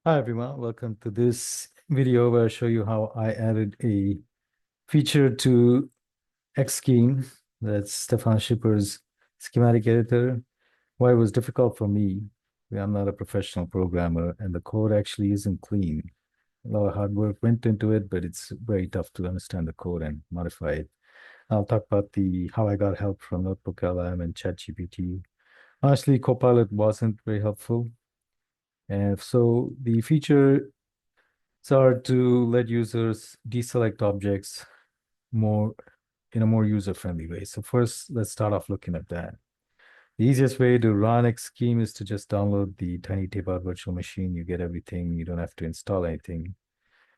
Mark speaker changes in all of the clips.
Speaker 1: Hi everyone, welcome to this video where I show you how I added a feature to Xschem. That's Stefan Schipper's schematic editor. Why it was difficult for me, I'm not a professional programmer and the code actually isn't clean. A lot of hard work went into it, but it's very tough to understand the code and modify it. I'll talk about the how I got help from Notebook LM and ChatGPT. Honestly, Copilot wasn't very helpful. And so the feature are to let users deselect objects more in a more user-friendly way. So first, let's start off looking at that. The easiest way to run Xschem is to just download the tiny tape-out virtual machine. You get everything. You don't have to install anything.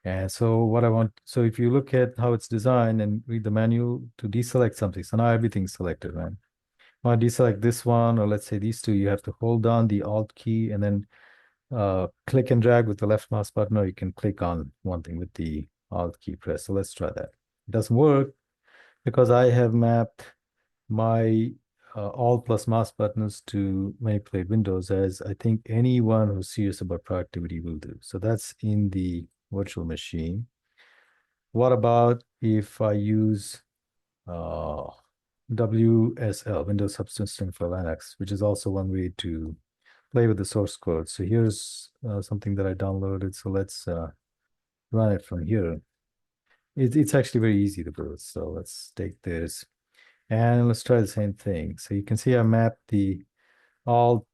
Speaker 1: And so so if you look at how it's designed and read the manual to deselect something, so now everything's selected, right? Want to deselect this one, or let's say these two, you have to hold down the Alt key and then click and drag with the left mouse button, or you can click on one thing with the Alt key press. So let's try that. It doesn't work because I have mapped my Alt plus mouse buttons to manipulate windows, as I think anyone who's serious about productivity will do. So that's in the virtual machine. What about if I use uh, WSL, Windows Subsystem for Linux, which is also one way to play with the source code. So here's something that I downloaded. So let's run it from here. It's actually very easy to build. So let's take this and let's try the same thing. So you can see I mapped the Alt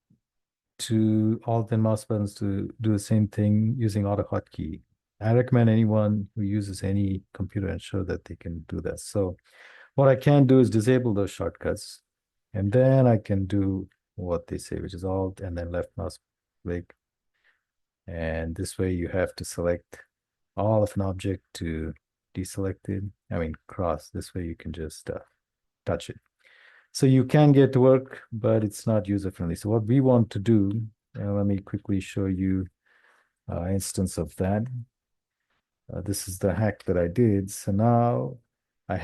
Speaker 1: to Alt and mouse buttons to do the same thing using auto hotkey. I recommend anyone who uses any computer ensure that they can do that. So what I can do is disable those shortcuts, and then I can do what they say, which is Alt and then left mouse click. And this way you have to select all of an object to deselect it. I mean, cross. This way you can just touch it. So you can get to work, but it's not user friendly. So what we want to do, let me quickly show you an instance of that. This is the hack that I did. So now I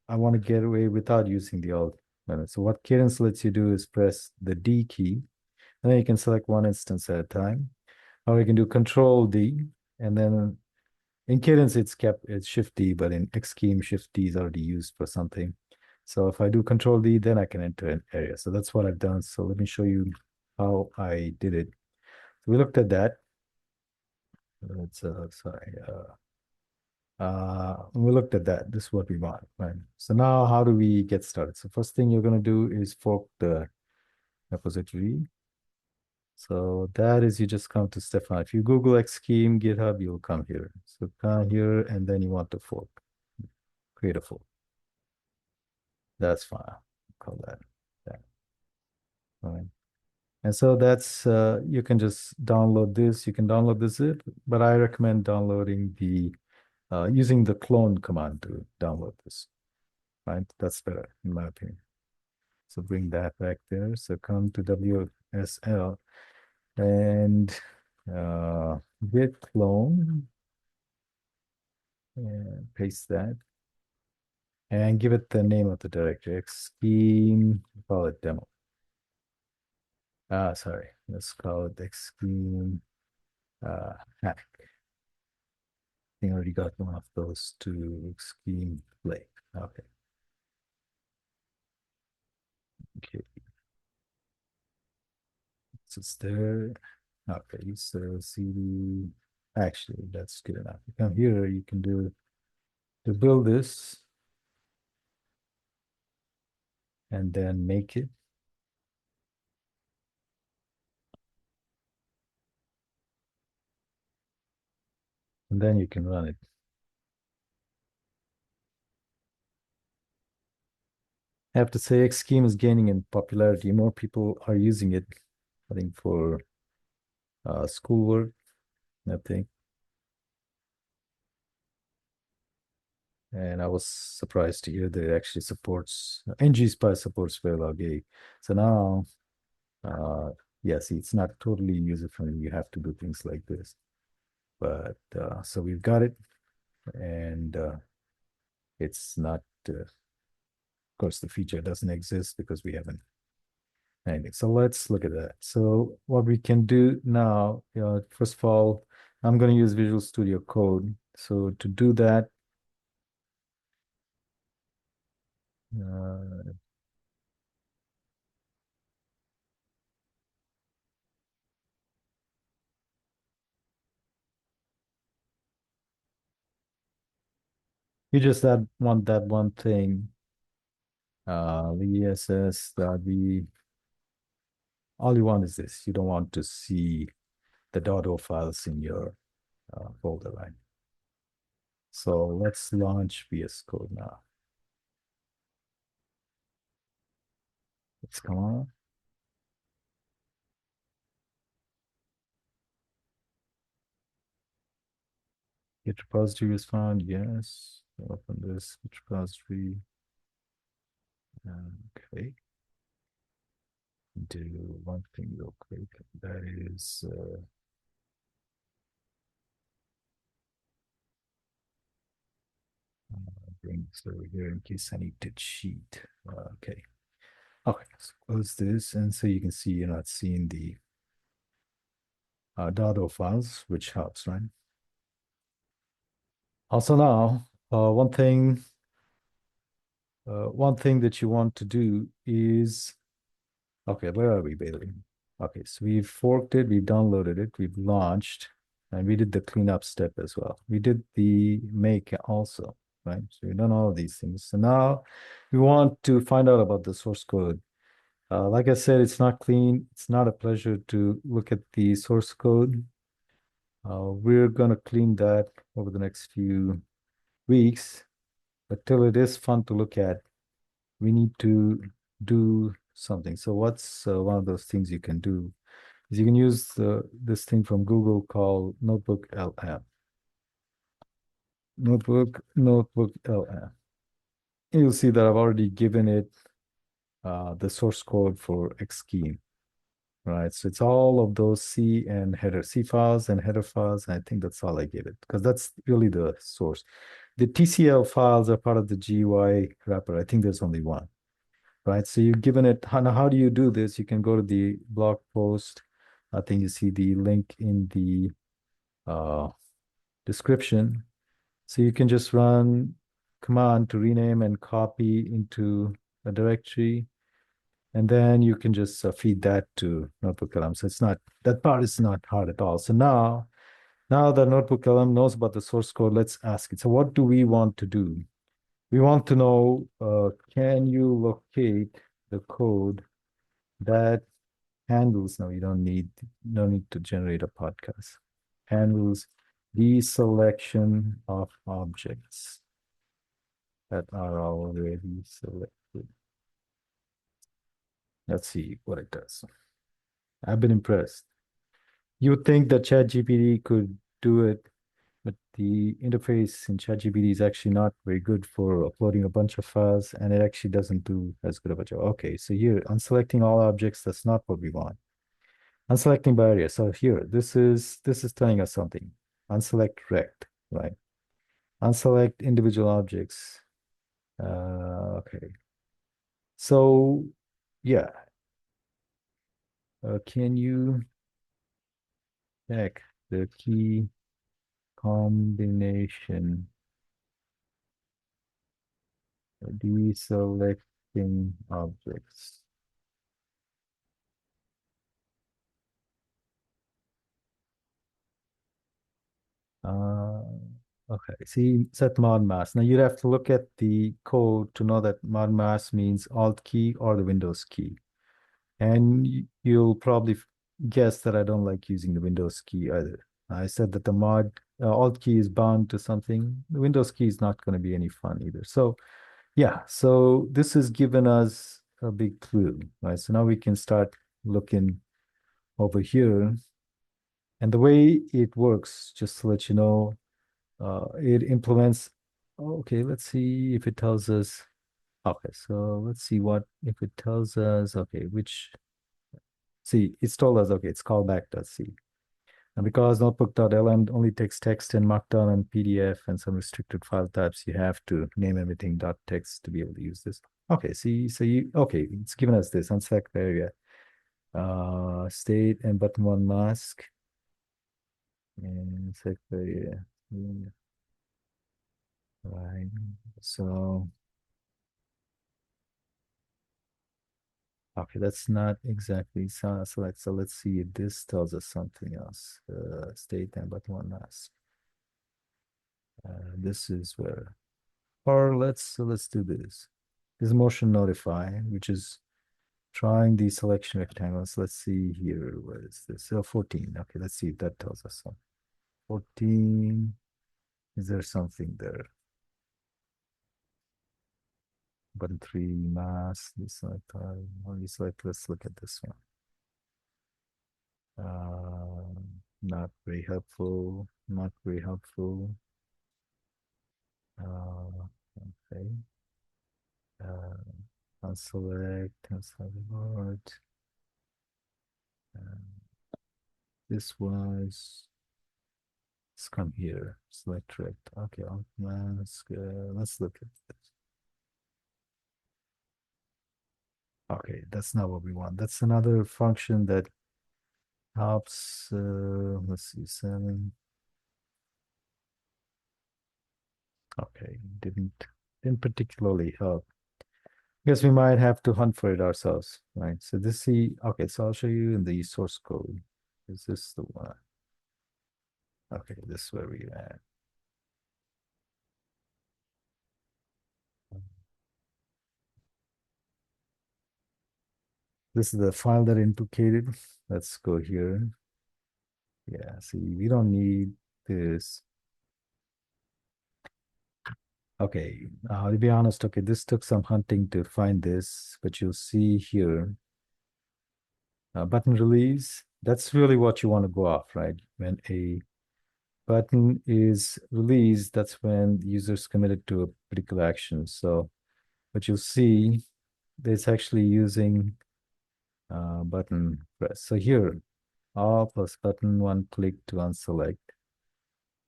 Speaker 1: want to get away without using the Alt button. So what Cadence lets you do is press the D key, and then you can select one instance at a time. Or you can do Control D, and then in Cadence it's Shift D, but in Xschem Shift D is already used for something. So if I do Control D, then I can enter an area. So that's what I've done. So let me show you how I did it. So we looked at that. Let's sorry. We looked at that. This is what we want, right? So now how do we get started? So first thing you're going to do is fork the repository. So that is, you just come to Stefan. If you Google Xschem GitHub, you'll come here. So come here and then you want to fork, create a fork. That's fine. Call that. All right. And so that's, you can just download this. You can download the zip, but I recommend downloading using the clone command to download this, right? That's better in my opinion. So bring that back there. So come to WSL and git clone and paste that and give it the name of the directory, Xschem, call it demo. Sorry, let's call it Xschem hack. I think I already got one of those to Xschem play. Okay. Okay. So it's there. Okay, so CD. Actually, that's good enough. You come here, you can do to build this and then make it. And then you can run it. I have to say, Xscheme is gaining in popularity. More people are using it, I think, for schoolwork, I think. And I was surprised to hear that it actually supports, ngSpy supports Verilog 8. So now, yeah, see, it's not totally user-friendly. You have to do things like this. But so we've got it, and it's not, of course, the feature doesn't exist because we haven't anything. So let's look at that. So what we can do now, first of all, I'm going to use Visual Studio Code. So to do that, uh, you just want that one thing, the ESS that we, all you want is this. You don't want to see the .o files in your folder, right? So let's launch VS Code now. Let's come on. Git repository is found. Yes. Open this Git repository. Okay. Do one thing real quick. That is bring this over here in case I need to cheat. Okay. Okay. So close this, and so you can see you're not seeing the .o files, which helps, right? Also now, one thing that you want to do is, okay, where are we, Bailey? Okay, so we've forked it, we've downloaded it, we've launched, and we did the cleanup step as well. We did the make also, right? So we've done all of these things. So now we want to find out about the source code. Like I said, it's not clean. It's not a pleasure to look at the source code. We're going to clean that over the next few weeks, but till it is fun to look at, we need to do something. So what's one of those things you can do is you can use this thing from Google called Notebook LM. Notebook LM. You'll see that I've already given it the source code for Xschem, right? So it's all of those C and header C files and header files. And I think that's all I gave it because that's really the source. The TCL files are part of the GUI wrapper. I think there's only one, right? So you've given it, how do you do this? You can go to the blog post. I think you see the link in the uh, description. So you can just run command to rename and copy into a directory. And then you can just feed that to Notebook LM. So it's not, that part is not hard at all. So now that Notebook LM knows about the source code, let's ask it. So what do we want to do? We want to know, can you locate the code that handles, no, you don't need, no need to generate a podcast, handles the selection of objects that are already selected. Let's see what it does. I've been impressed. You would think that ChatGPT could do it, but the interface in ChatGPT is actually not very good for uploading a bunch of files, and it actually doesn't do as good of a job. Okay, so here, unselecting all objects, that's not what we want. Unselecting by area. So here, this is telling us something. Unselect rect, right? Unselect individual objects. Okay. So yeah, can you check the key combination deselecting objects? Uh, okay, see, set mod mask. Now you'd have to look at the code to know that mod mask means Alt key or the Windows key. And you'll probably guess that I don't like using the Windows key either. I said that the mod Alt key is bound to something. The Windows key is not going to be any fun either. So yeah, so this has given us a big clue, right? So now we can start looking over here. And the way it works, just to let you know, it implements, okay, let's see if it tells us, okay, so let's see what, if it tells us, okay, which, see, it's told us, okay, it's callback.c. And because notebook.lm only takes text and markdown and PDF and some restricted file types, you have to name everything .text to be able to use this. Okay, see, so you, okay, it's given us this unselect area. State and button one mask. And select the right. So okay, that's not exactly select. So let's see if this tells us something else. State and button one mask. This is where, or let's do this. This is motion notify, which is trying the selection rectangles. Let's see here. What is this? 14. Okay, let's see if that tells us something. 14. Is there something there? Button three, mask, deselect, only select. Let's look at this one. Not very helpful. Not very helpful. Okay. Unselect, unselect. This was, let's come here, select rect. Okay, alt mask. Let's look at this. Okay, that's not what we want. That's another function that helps. Let's see, 7. Okay, didn't particularly help. Guess we might have to hunt for it ourselves, right? So this see, okay, so I'll show you in the source code. Is this the one? Okay, this is where we at. This is the file that indicated. Let's go here. Yeah, see, we don't need this. Okay, to be honest, okay, this took some hunting to find this, but you'll see here, button release, that's really what you want to go off, right? When a button is released, that's when the user's committed to a particular action. So what you'll see, it's actually using button press. So here, all plus button one click to unselect.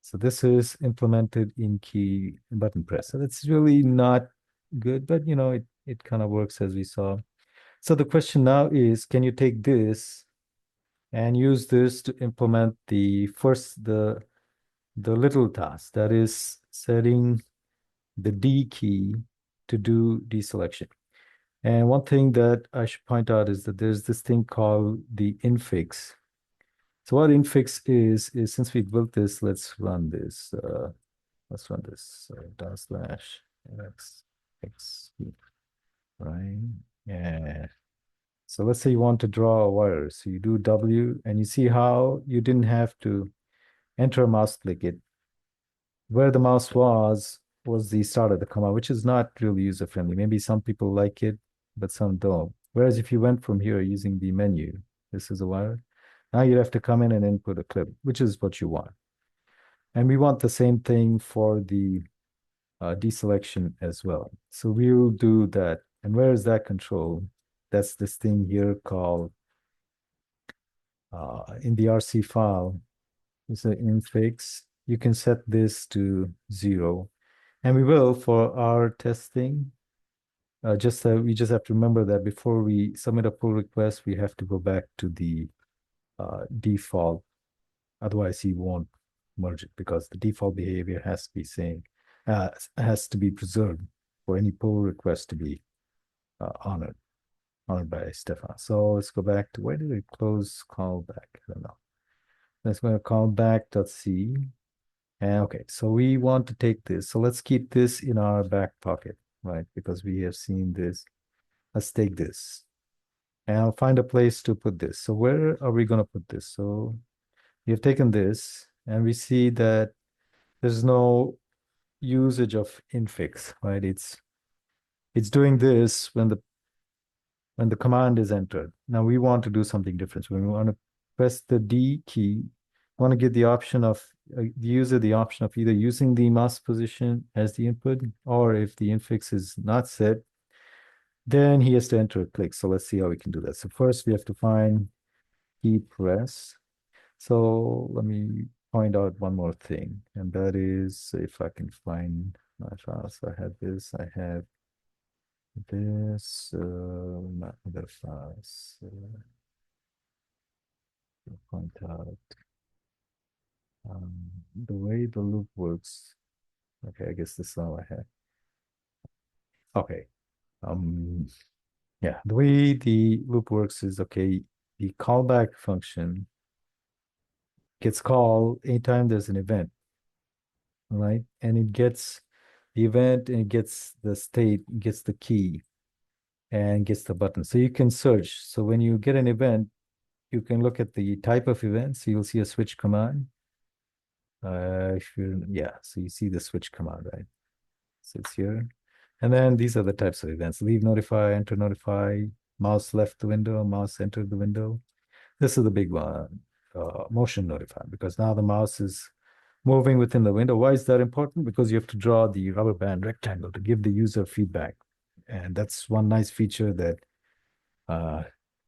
Speaker 1: So this is implemented in key button press. So that's really not good, but it kind of works as we saw. So the question now is, can you take this and use this to implement the little task that is setting the D key to do deselection. And one thing that I should point out is that there's this thing called the infix. So what infix is since we built this, let's run this. Let's run this dot slash x, right? Yeah. So let's say you want to draw a wire. So you do W and you see how you didn't have to enter a mouse click. It where the mouse was the start of the command, which is not really user friendly. Maybe some people like it, but some don't. Whereas if you went from here using the menu, this is a wire. Now you'd have to come in and input a clip, which is what you want. And we want the same thing for the deselection as well. So we'll do that. And where is that control? That's this thing here called in the RC file. It's an infix. You can set this to 0. And we will for our testing. We just have to remember that before we submit a pull request, we have to go back to the default. Otherwise, he won't merge it because the default behavior has to be has to be preserved for any pull request to be honored by Stefan. So let's go back to where did we close callback? I don't know. Let's go to callback.c. And okay, so we want to take this. So let's keep this in our back pocket, right? Because we have seen this. Let's take this. And I'll find a place to put this. So where are we going to put this? So we have taken this and we see that there's no usage of infix, right? It's doing this when the command is entered. Now we want to do something different. So we want to press the D key. We want to give the option of the user the option of either using the mouse position as the input, or if the infix is not set, then he has to enter a click. So let's see how we can do that. So first we have to find key press. So let me point out one more thing, and that is if I can find my files. I have this, I have this, my other files. point out the way the loop works. Okay, I guess this is all I have. Okay. Um, yeah, the way the loop works is okay, the callback function gets called anytime there's an event, right? And it gets the event and it gets the state, gets the key, and gets the button. So you can search. So when you get an event, you can look at the type of event. So you'll see a switch command. If you yeah, so you see the switch command, right? So it's here. And then these are the types of events: leave notify, enter notify, mouse left the window, mouse entered the window. This is the big one, motion notify, because now the mouse is moving within the window. Why is that important? Because you have to draw the rubber band rectangle to give the user feedback. And that's one nice feature that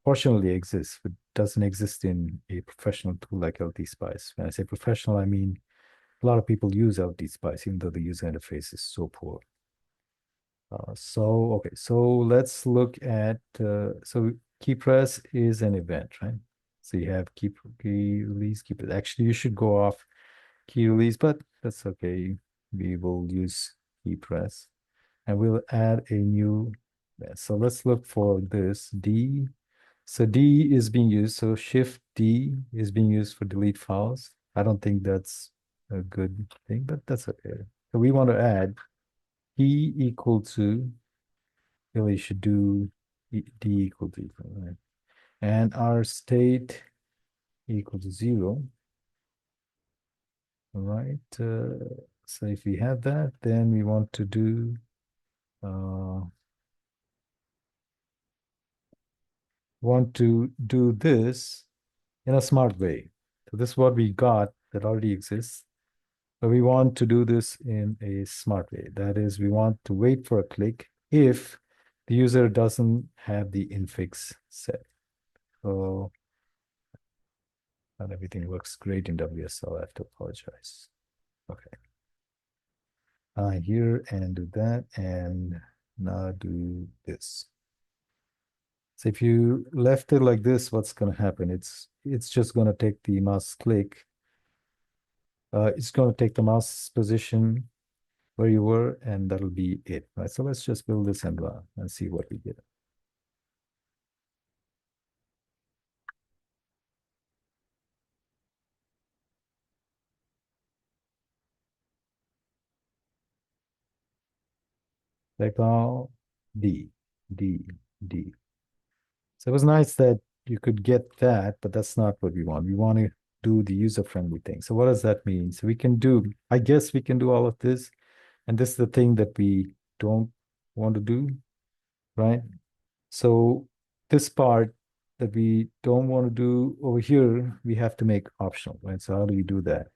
Speaker 1: fortunately exists, but doesn't exist in a professional tool like LT Spice. When I say professional, I mean a lot of people use LT Spice, even though the user interface is so poor. Okay, so let's look at, so key press is an event, right? So you have key release, key press. Actually, you should go off key release, but that's okay. We will use key press and we'll add a new. So let's look for this D. So D is being used. So Shift D is being used for delete files. I don't think that's a good thing, but that's okay. So we want to add E equal to, really should do D equal to, right? And our state equal to 0. All right. So if we have that, then we want to do uh, this in a smart way. So this is what we got that already exists. But we want to do this in a smart way. That is, we want to wait for a click if the user doesn't have the infix set. So not everything works great in WSL. I have to apologize. Okay. Here and do that, and now do this. So if you left it like this, what's going to happen? It's just going to take the mouse click. It's going to take the mouse position where you were, and that'll be it, right? So let's just build this and see what we get. Like now, D, D, D. So it was nice that you could get that, but that's not what we want. We want to do the user-friendly thing. So what does that mean? So we can do, I guess we can do all of this, and this is the thing that we don't want to do, right? So this part that we don't want to do over here, we have to make optional, right? So how do we do that?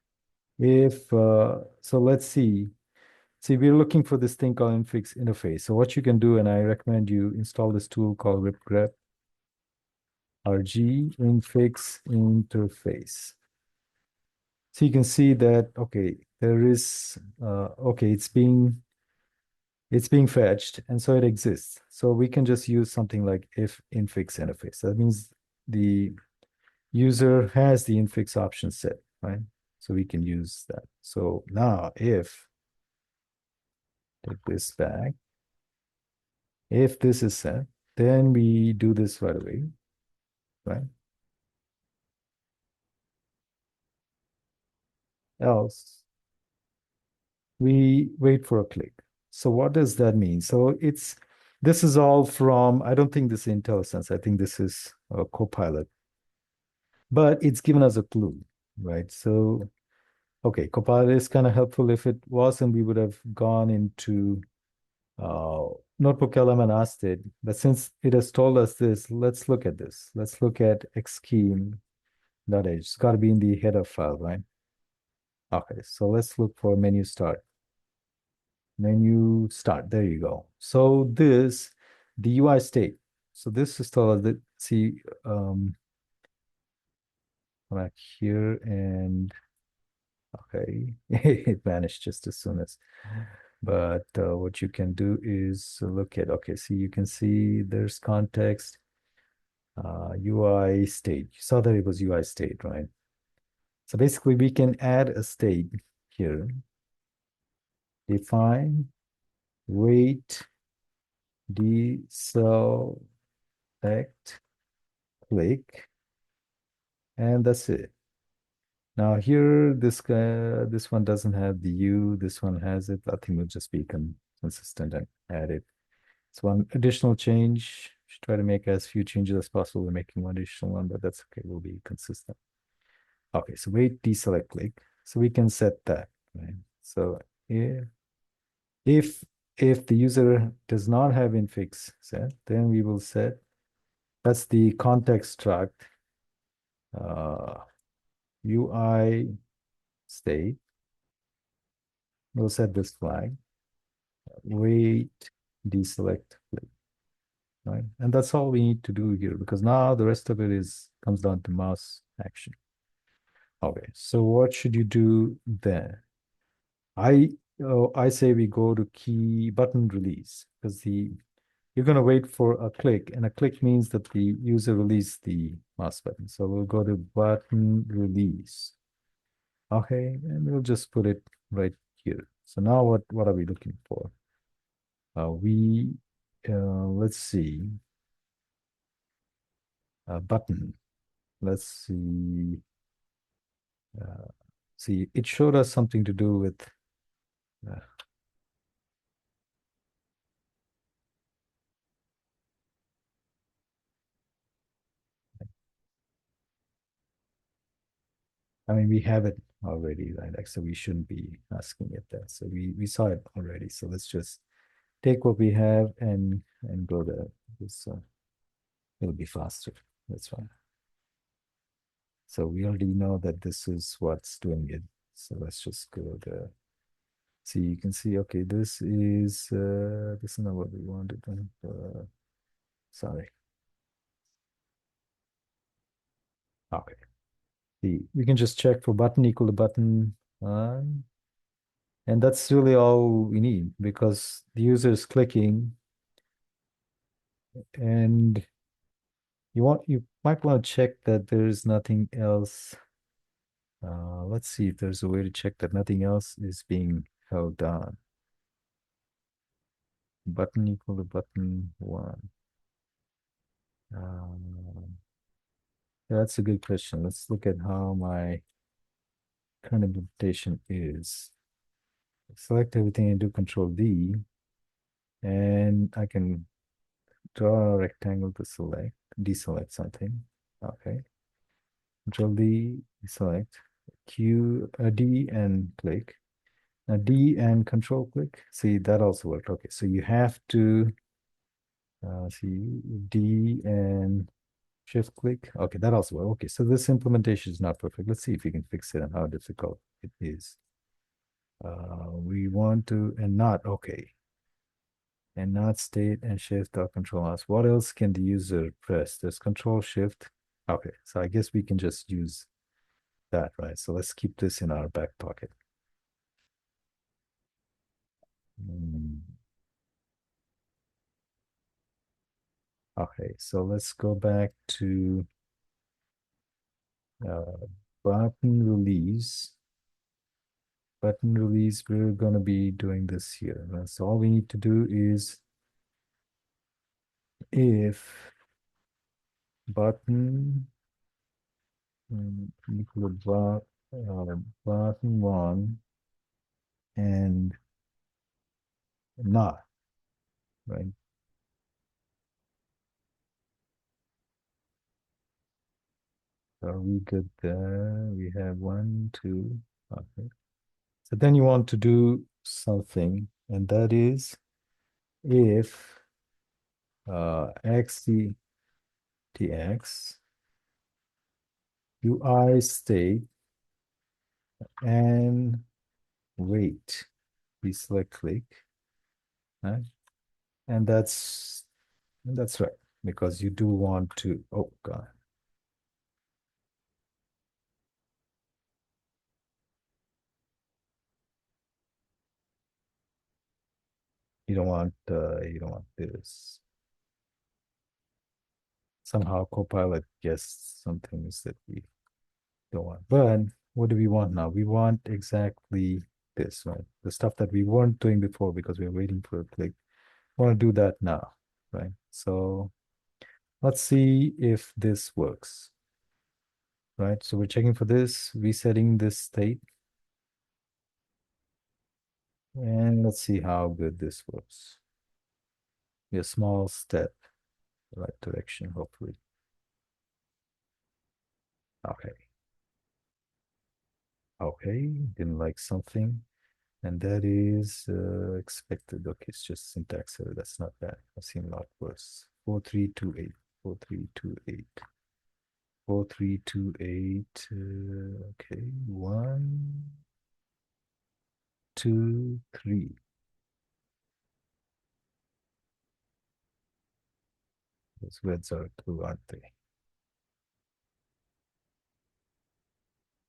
Speaker 1: If so, let's see. See, we're looking for this thing called infix interface. So what you can do, and I recommend you install this tool called ripgrep, RG infix interface. So you can see that, okay, there is, okay, it's being fetched, and so it exists. So we can just use something like if infix interface. That means the user has the infix option set, right? So we can use that. So now if, take this back, if this is set, then we do this right away, right? Else, we wait for a click. So what does that mean? So this is all from, I don't think this is IntelliSense. I think this is a Copilot, but it's given us a clue, right? So, okay, Copilot is kind of helpful. If it wasn't, we would have gone into uh, Notebook LM and asked it. But since it has told us this, let's look at this. Let's look at Xschem.h. It's got to be in the header file, right? Okay, so let's look for menu start. Menu start, there you go. So this, the UI state. So this is telling us that, see, back here and, okay, it vanished just as soon as, but what you can do is look at, okay, see, you can see there's context. UI state. You saw that it was UI state, right? So basically, we can add a state here. Define wait deselect click, and that's it. Now here, this guy, this one doesn't have the U. This one has it. I think we'll just be consistent and add it. It's one additional change. Should try to make as few changes as possible. We're making one additional one, but that's okay. We'll be consistent. Okay, so wait deselect click. So we can set that, right? So if if the user does not have infix set, then we will set, that's the context struct, uh, UI state. We'll set this flag, wait deselect click, right? And that's all we need to do here, because now the rest of it is comes down to mouse action. Okay, so what should you do then? I say we go to key button release, because the you're going to wait for a click, and a click means that the user released the mouse button. So we'll go to button release. Okay, and we'll just put it right here. So now what are we looking for? We let's see, button. Let's see. Uh, See, it showed us something to do with. Uh, I mean, we have it already, right? Like, so we shouldn't be asking it that. So we saw it already. So let's just take what we have and go there. This it'll be faster. That's fine. So we already know that this is what's doing it. So let's just go there. See, you can see, okay, this is not what we wanted. Sorry. Okay. See, we can just check for button equal to button. And that's really all we need, because the user is clicking, and you might want to check that there's nothing else. Let's see if there's a way to check that nothing else is being held down. Button equal to button one. Um, yeah, that's a good question. Let's look at how my current implementation is. Select everything and do Control D, and I can draw a rectangle to deselect something. Okay. Control D, select D and click. Now D and control click. See, that also worked. Okay, so you have to see D and shift click. Okay, that also worked. Okay, so this implementation is not perfect. Let's see if we can fix it and how difficult it is. We want to, and not, okay. And not state and shift or control us. What else can the user press? There's control shift. Okay, so I guess we can just use that, right? So let's keep this in our back pocket. Mm. Okay, so let's go back to uh, button release. Button release, we're going to be doing this here. So all we need to do is if button equal to button one and not, right? So are we good there? We have one, two. Okay. So then you want to do something, and that is if xdx UI state and wait, we select click, right? And that's right, because you do want to, oh God, you don't want this. Somehow Copilot guessed some things that we don't want. But what do we want now? We want exactly this, right? The stuff that we weren't doing before because we are waiting for a click. We want to do that now, right? So let's see if this works, right? So we're checking for this, resetting this state, and let's see how good this works. Be a small step, right direction, hopefully. Okay. Okay, didn't like something. And that is expected. Okay, it's just syntax error. That's not bad. I've seen a lot worse. 4328. 4328. 4328. Okay. One, two, three. Those words are two, aren't they?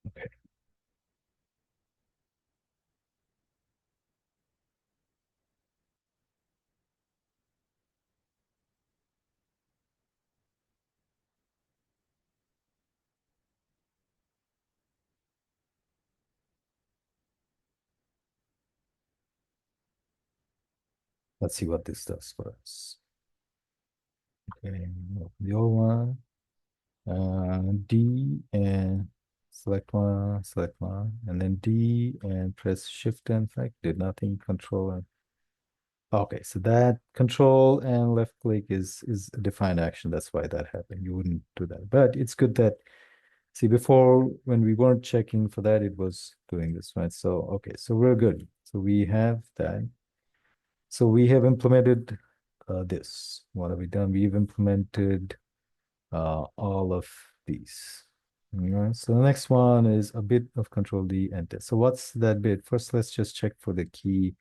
Speaker 1: Okay. Let's see what this does for us. Okay. The old one. D and select one, and then D and press Shift and select. Did nothing. Control and okay. So that control and left click is a defined action. That's why that happened. You wouldn't do that, but it's good that see before when we weren't checking for that, it was doing this right. So okay, so we're good. So we have that. So we have implemented this. What have we done? We've implemented all of these. All right, so the next one is a bit of control D enter. So what's that bit? First, let's just check for the key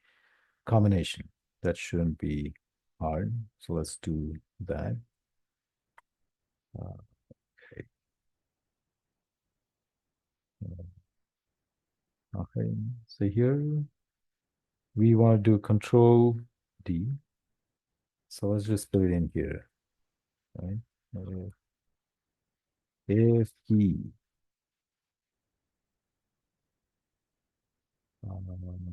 Speaker 1: combination. That shouldn't be hard. So let's do that. Okay. Okay. So here we want to do control D. So let's just put it in here. Right? If key.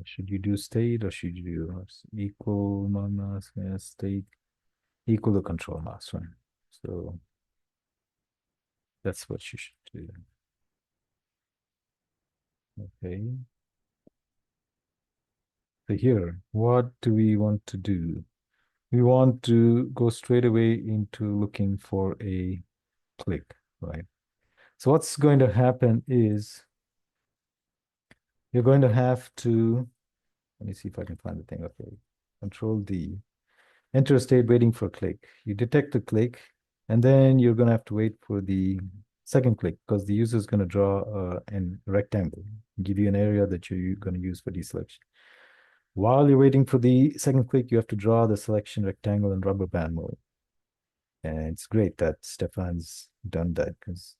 Speaker 1: Should you do state or should you do equal mass state equal to control mass, right? So that's what you should do. Okay. So here, what do we want to do? We want to go straight away into looking for a click, right? So what's going to happen is you're going to have to, let me see if I can find the thing. Okay. Control D. Enter a state waiting for a click. You detect the click, and then you're going to have to wait for the second click because the user is going to draw a rectangle, give you an area that you're going to use for deselection. While you're waiting for the second click, you have to draw the selection rectangle in rubber band mode. And it's great that Stefan's done that because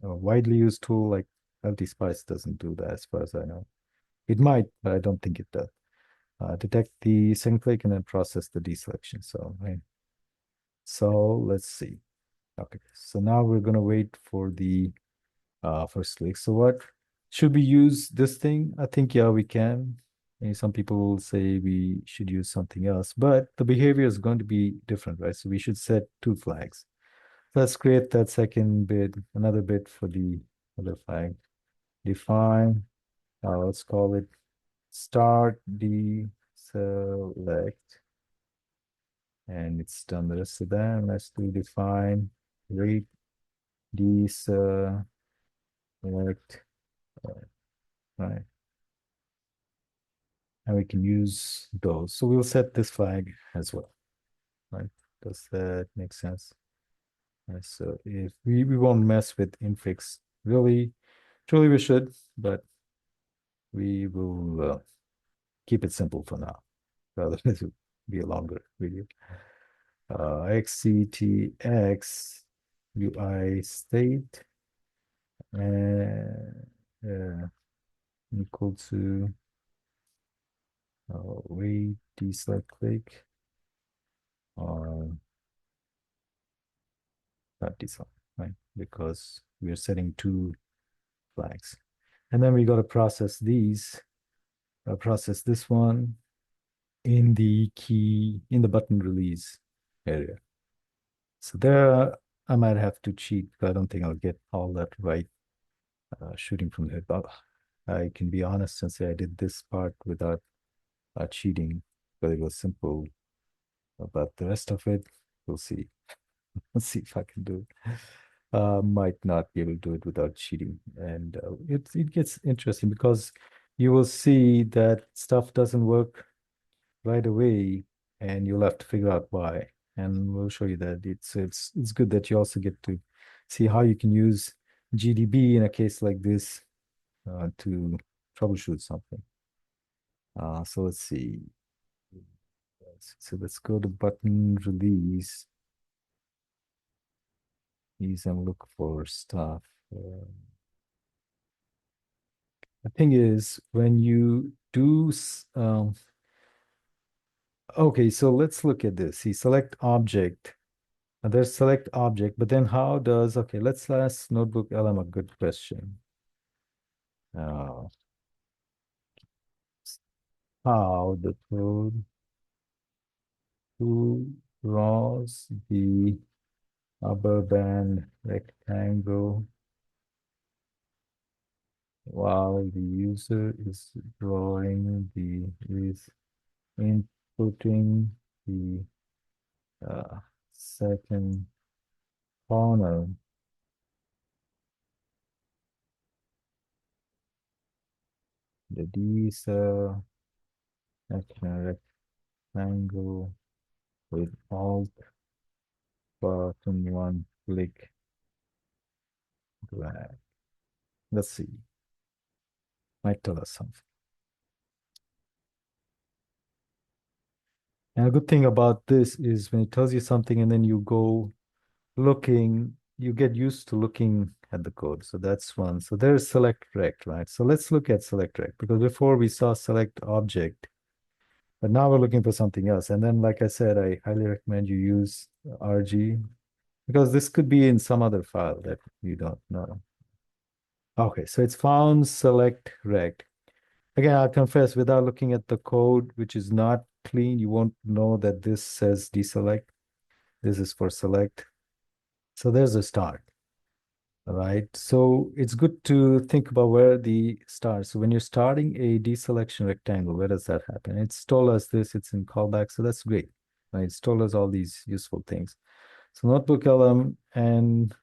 Speaker 1: a widely used tool like LT-Spice doesn't do that as far as I know. It might, but I don't think it does. Detect the second click and then process the deselection. So, right. So let's see. Okay, so now we're gonna wait for the first click. So what should we use this thing? I think yeah, we can. Maybe some people will say we should use something else, but the behavior is going to be different, right? So we should set two flags. Let's create that second bit, another bit for the other flag. Define, let's call it start deselect, and it's done the rest of that. Let's do define rate deselect, right? And we can use those. So we'll set this flag as well, right? Does that make sense? Right, so if we won't mess with infix, really, truly we should, but we will keep it simple for now, rather than it be a longer video. XCTX UI state and equal to wait deselect click. not deselect, right? Because we are setting two flags. And then we got to process these, process this one in the key, in the button release area. So there, I might have to cheat, but I don't think I'll get all that right shooting from there. But I can be honest and say I did this part without cheating, but it was simple. But the rest of it, we'll see. Let's see if I can do it. Might not be able to do it without cheating. And it gets interesting because you will see that stuff doesn't work right away, and you'll have to figure out why. And we'll show you that it's good that you also get to see how you can use GDB in a case like this to troubleshoot something. So let's see. So let's go to button release. These and look for stuff. The thing is, when you do, okay, so let's look at this. See, select object. There's select object, but then how does, okay, let's ask Notebook LM a good question. Uh, how the code who draws the upper band rectangle while the user is drawing the is inputting the second corner. The D is a rectangle with alt button one click drag. Let's see. Might tell us something. And a good thing about this is when it tells you something and then you go looking, you get used to looking at the code. So that's one. So there's select rect, right? So let's look at select rect because before we saw select object, but now we're looking for something else. And then, like I said, I highly recommend you use RG because this could be in some other file that you don't know. Okay, so it's found select rect. Again, I'll confess, without looking at the code, which is not clean, you won't know that this says deselect. This is for select. So there's a start. All right. So it's good to think about where the start. So when you're starting a deselection rectangle, where does that happen? It's told us this, it's in callback. So that's great. Right? It's told us all these useful things. So notebook LM and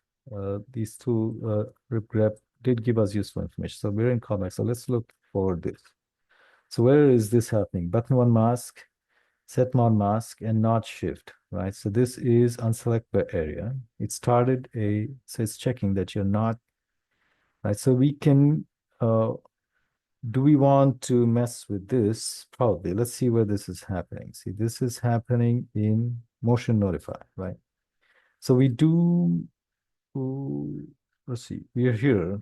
Speaker 1: these two rip did give us useful information. So we're in callback. So let's look for this. So where is this happening? Button one mask, set mount mask, and not shift, right? So this is unselect by area. It started a, so it's checking that you're not, right? So we can, do we want to mess with this? Probably. Let's see where this is happening. See, this is happening in motion notify, right? So we do, let's see, we are here.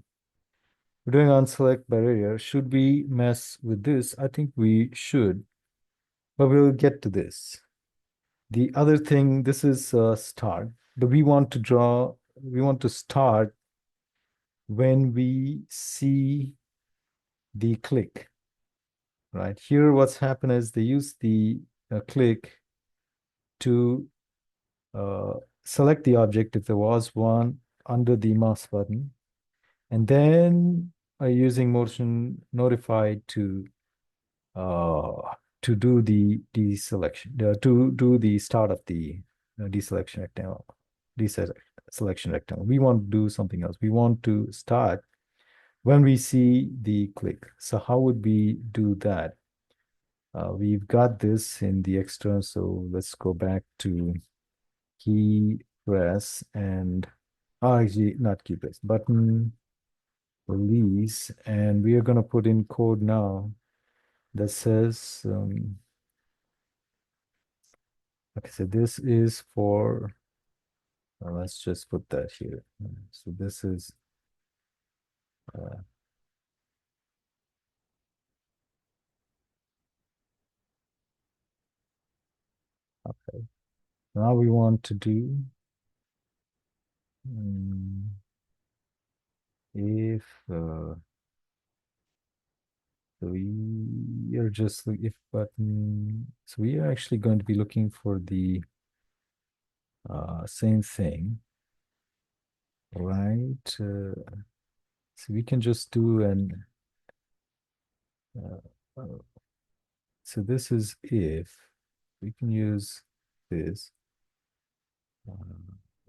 Speaker 1: We're doing unselect by area. Should we mess with this? I think we should, but we'll get to this. The other thing, this is start, but we want to start when we see the click, right? Here, what's happened is they use the click to uh, select the object if there was one under the mouse button, and then using motion notify uh, to do the deselection, to do the start of the deselection rectangle, deselection rectangle. We want to do something else. We want to start when we see the click. So how would we do that? We've got this in the external, so let's go back to key press and actually not key press, button release, and we are going to put in code now that says okay, so this is for, let's just put that here. So this is, uh, okay. Now we want to do, Mm, if so we are just if button, so we are actually going to be looking for the same thing, right? So we can just do an uh, uh, so this is if we can use this.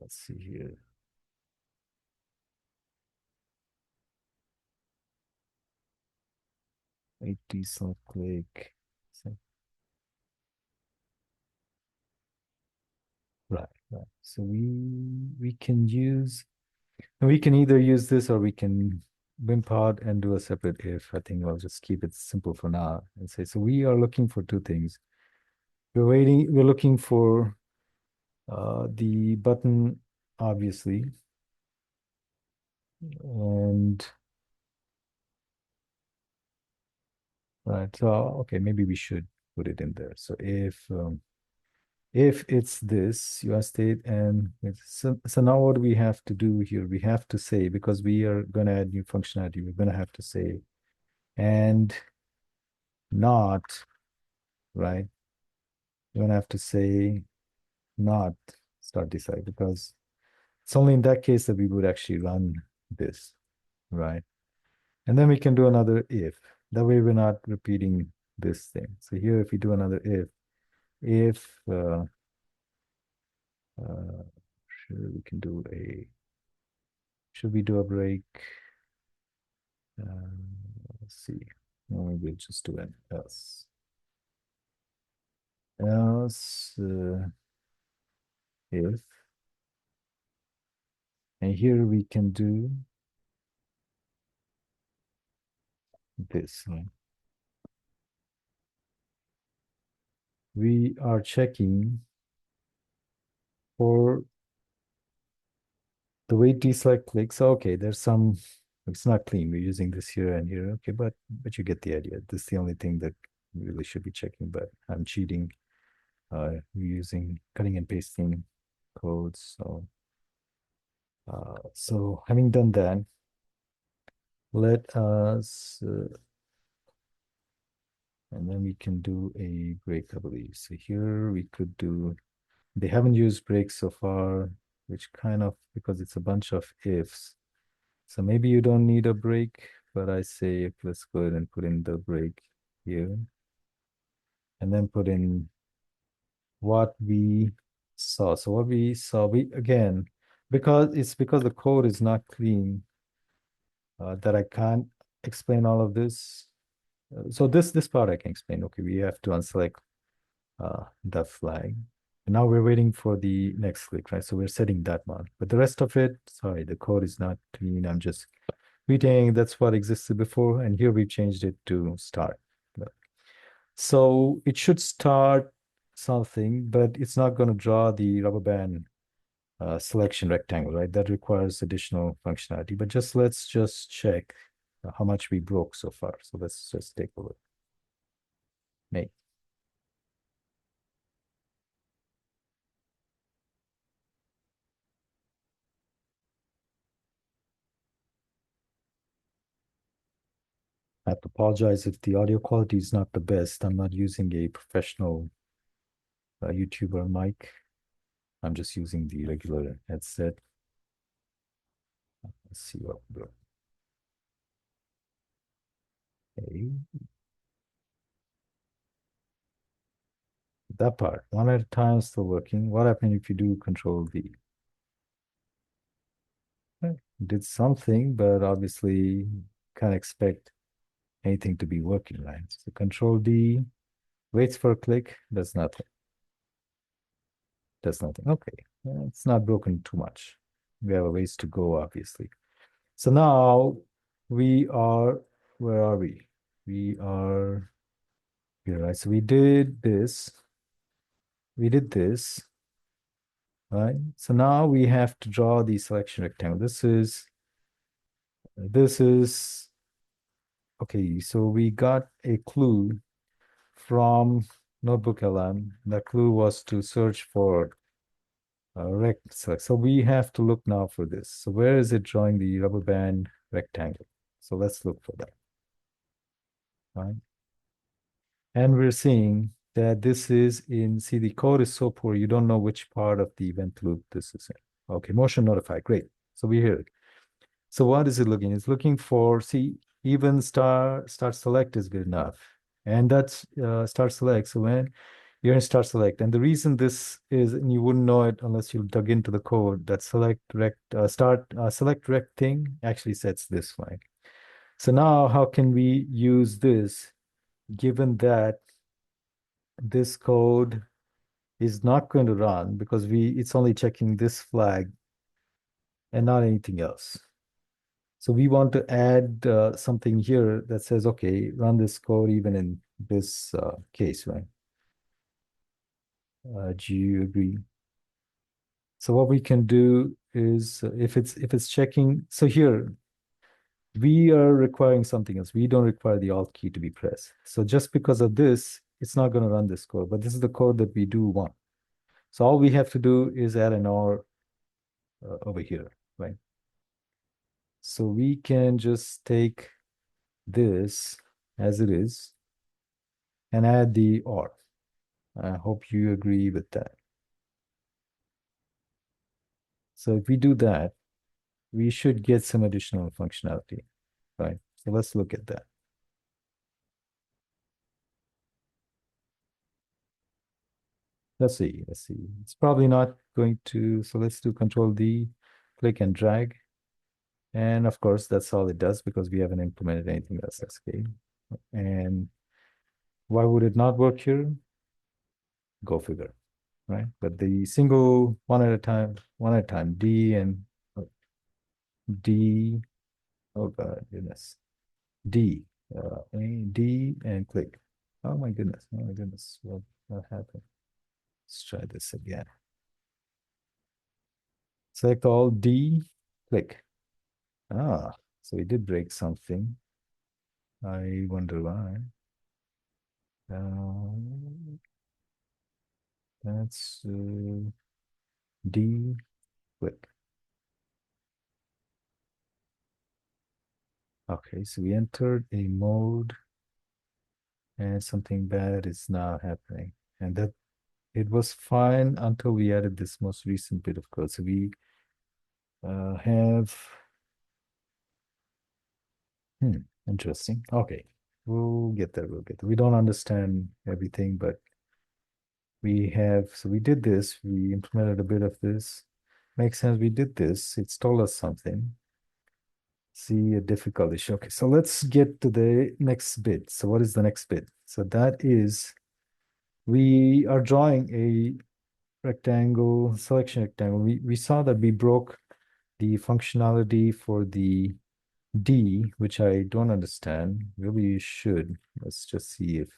Speaker 1: Let's see here. 80 self click. So, right. So we can use we can either use this or we can wimp out and do a separate if. I think I'll just keep it simple for now and say so we are looking for two things. We're looking for the button, obviously, and right. So okay, maybe we should put it in there. So if it's this US state and so now what do we have to do here? We have to say because we are going to add new functionality. We're going to have to say and not right. We're going to have to say not start decide because it's only in that case that we would actually run this, right? And then we can do another if. That way we're not repeating this thing. So here, if we do another if uh, sure we can do a, should we do a break? Let's see. No, we'll just do an else. Else if, and here we can do this. We are checking for the way deselect clicks. Okay, there's some, it's not clean. We're using this here and here. Okay, but you get the idea. This is the only thing that we really should be checking, but I'm cheating. We're using cutting and pasting codes. So having done that, let us and then we can do a break, I believe. So here we could do, they haven't used breaks so far, which kind of, because it's a bunch of ifs. So maybe you don't need a break, but I say let's go ahead and put in the break here and then put in what we saw. So what we saw, we again, because the code is not clean, that I can't explain all of this. So this part I can explain. Okay, we have to unselect the flag. And now we're waiting for the next click, right? So we're setting that one. But the rest of it, sorry, the code is not clean. I'm just retaining that's what existed before. And here we changed it to start. So it should start something, but it's not going to draw the rubber band selection rectangle, right? That requires additional functionality. But let's just check how much we broke so far. So let's just take a look. Make. I have to apologize if the audio quality is not the best. I'm not using a professional YouTuber mic. I'm just using the regular headset. Let's see what we do. Okay. That part, one at a time, still working. What happens if you do Control V? Did something, but obviously can't expect anything to be working, right? So Control D, waits for a click, does nothing. Does nothing. Okay, it's not broken too much. We have a ways to go, obviously. So now we are, where are we? We are here, right? So we did this, right? So now we have to draw the selection rectangle. This is, okay, so we got a clue from Notebook LM. The clue was to search for Rect select. So we have to look now for this. So where is it drawing the rubber band rectangle? So let's look for that. Right. And we're seeing that this is in, see, the code is so poor, you don't know which part of the event loop this is in. Okay, motion notify, great. So we hear it. So what is it looking? It's looking for, see, even start select is good enough. And that's start select. So when you're in start select, and the reason this is, and you wouldn't know it unless you dug into the code, that select rect start select rect thing actually sets this flag. So now how can we use this given that this code is not going to run because it's only checking this flag and not anything else. So we want to add something here that says, okay, run this code even in this case, right? Do you agree? So what we can do is if it's checking, so here we are requiring something else. We don't require the alt key to be pressed. So just because of this, it's not going to run this code, but this is the code that we do want. So all we have to do is add an OR over here, right? So we can just take this as it is and add the OR. I hope you agree with that. So if we do that, we should get some additional functionality, right? So let's look at that. Let's see, let's see. It's probably not going to, so let's do Control D, click and drag. And of course, that's all it does because we haven't implemented anything else. That's okay. And why would it not work here? Go figure, right? But the single one at a time, D and D, oh God, goodness. D, D and click. Oh my goodness, what happened? Let's try this again. Select all D, click. Ah, so we did break something. I wonder why. That's D, click. Okay, so we entered a mode and something bad is now happening. And that it was fine until we added this most recent bit of code. So we have, interesting. Okay, we'll get there, we'll get there. We don't understand everything, but we have, so we did this, we implemented a bit of this. Makes sense, we did this, it's told us something. See a difficult issue. Okay, so let's get to the next bit. So what is the next bit? So that is, we are drawing a rectangle, selection rectangle. We saw that we broke the functionality for the D, which I don't understand. Really you should. Let's just see if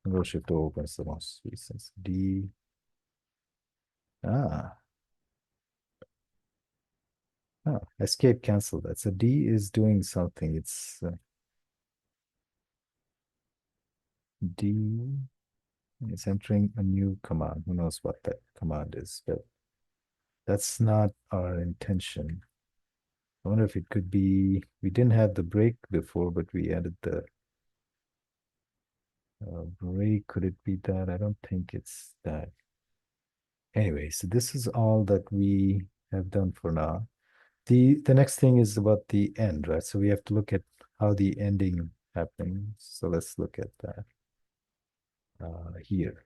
Speaker 1: Control Shift O opens the most recent D. Ah, escape cancel that. So D is doing something. It's D is entering a new command. Who knows what that command is, but that's not our intention. I wonder if it could be, we didn't have the break before, but we added the break. Could it be that? I don't think it's that. Anyway, so this is all that we have done for now. The next thing is about the end, right? So we have to look at how the ending happens. So let's look at that here.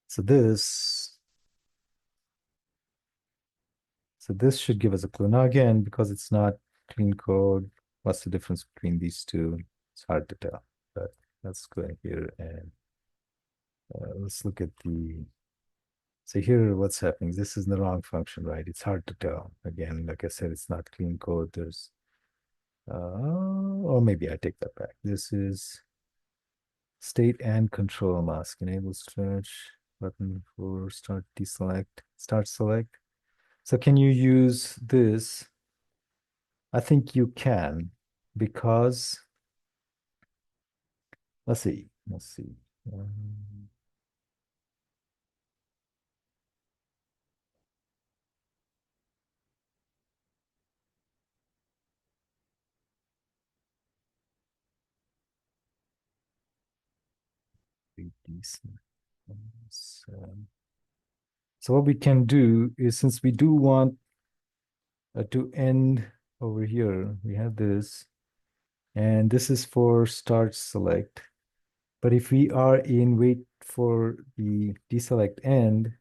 Speaker 1: So this should give us a clue. Now again, because it's not clean code, what's the difference between these two? It's hard to tell. But let's go in here and let's look at the, so here what's happening. This is the wrong function, right? It's hard to tell. Again, like I said, it's not clean code. There's, or maybe I take that back. This is state and control mask. Enable stretch button for start deselect, start select. So can you use this? I think you can because let's see. Um, Pretty decent. So, so what we can do is, since we do want to end over here, we have this, and this is for start select. But if we are in wait for the deselect end,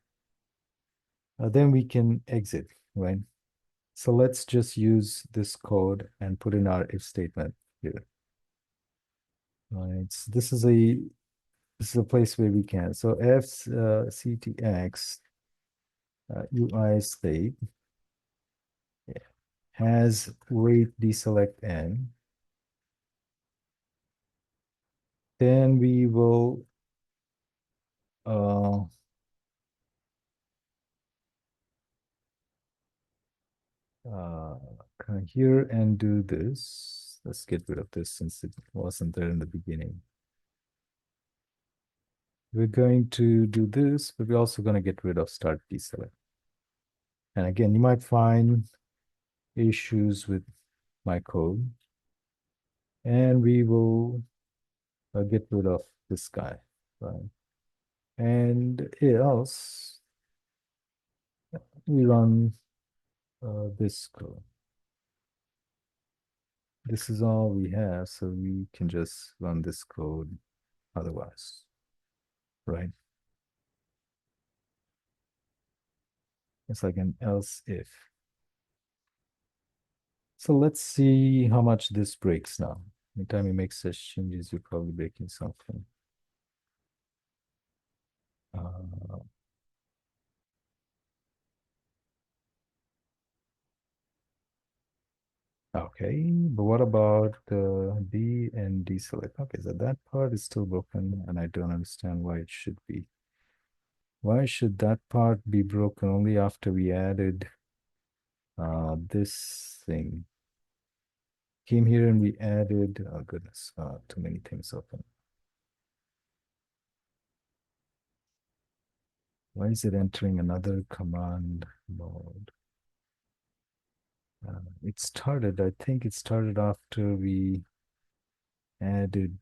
Speaker 1: then we can exit, right? So let's just use this code and put in our if statement here. Right. So this is a place where we can. So f ctx UI state has wait deselect n. Then we will uh, uh, come here and do this. Let's get rid of this since it wasn't there in the beginning. We're going to do this, but we're also going to get rid of start deselect. And again, you might find issues with my code. And we will get rid of this guy, right? And else we run this code. This is all we have, so we can just run this code otherwise, right? It's like an else if. So let's see how much this breaks now. Anytime you make such changes, you're probably breaking something. Uh, okay, but what about the D and deselect? Okay, so that part is still broken, and I don't understand why it should be. Why should that part be broken only after we added this thing? Came here and we added, oh goodness, too many things open. Why is it entering another command mode? It started, I think it started after we added,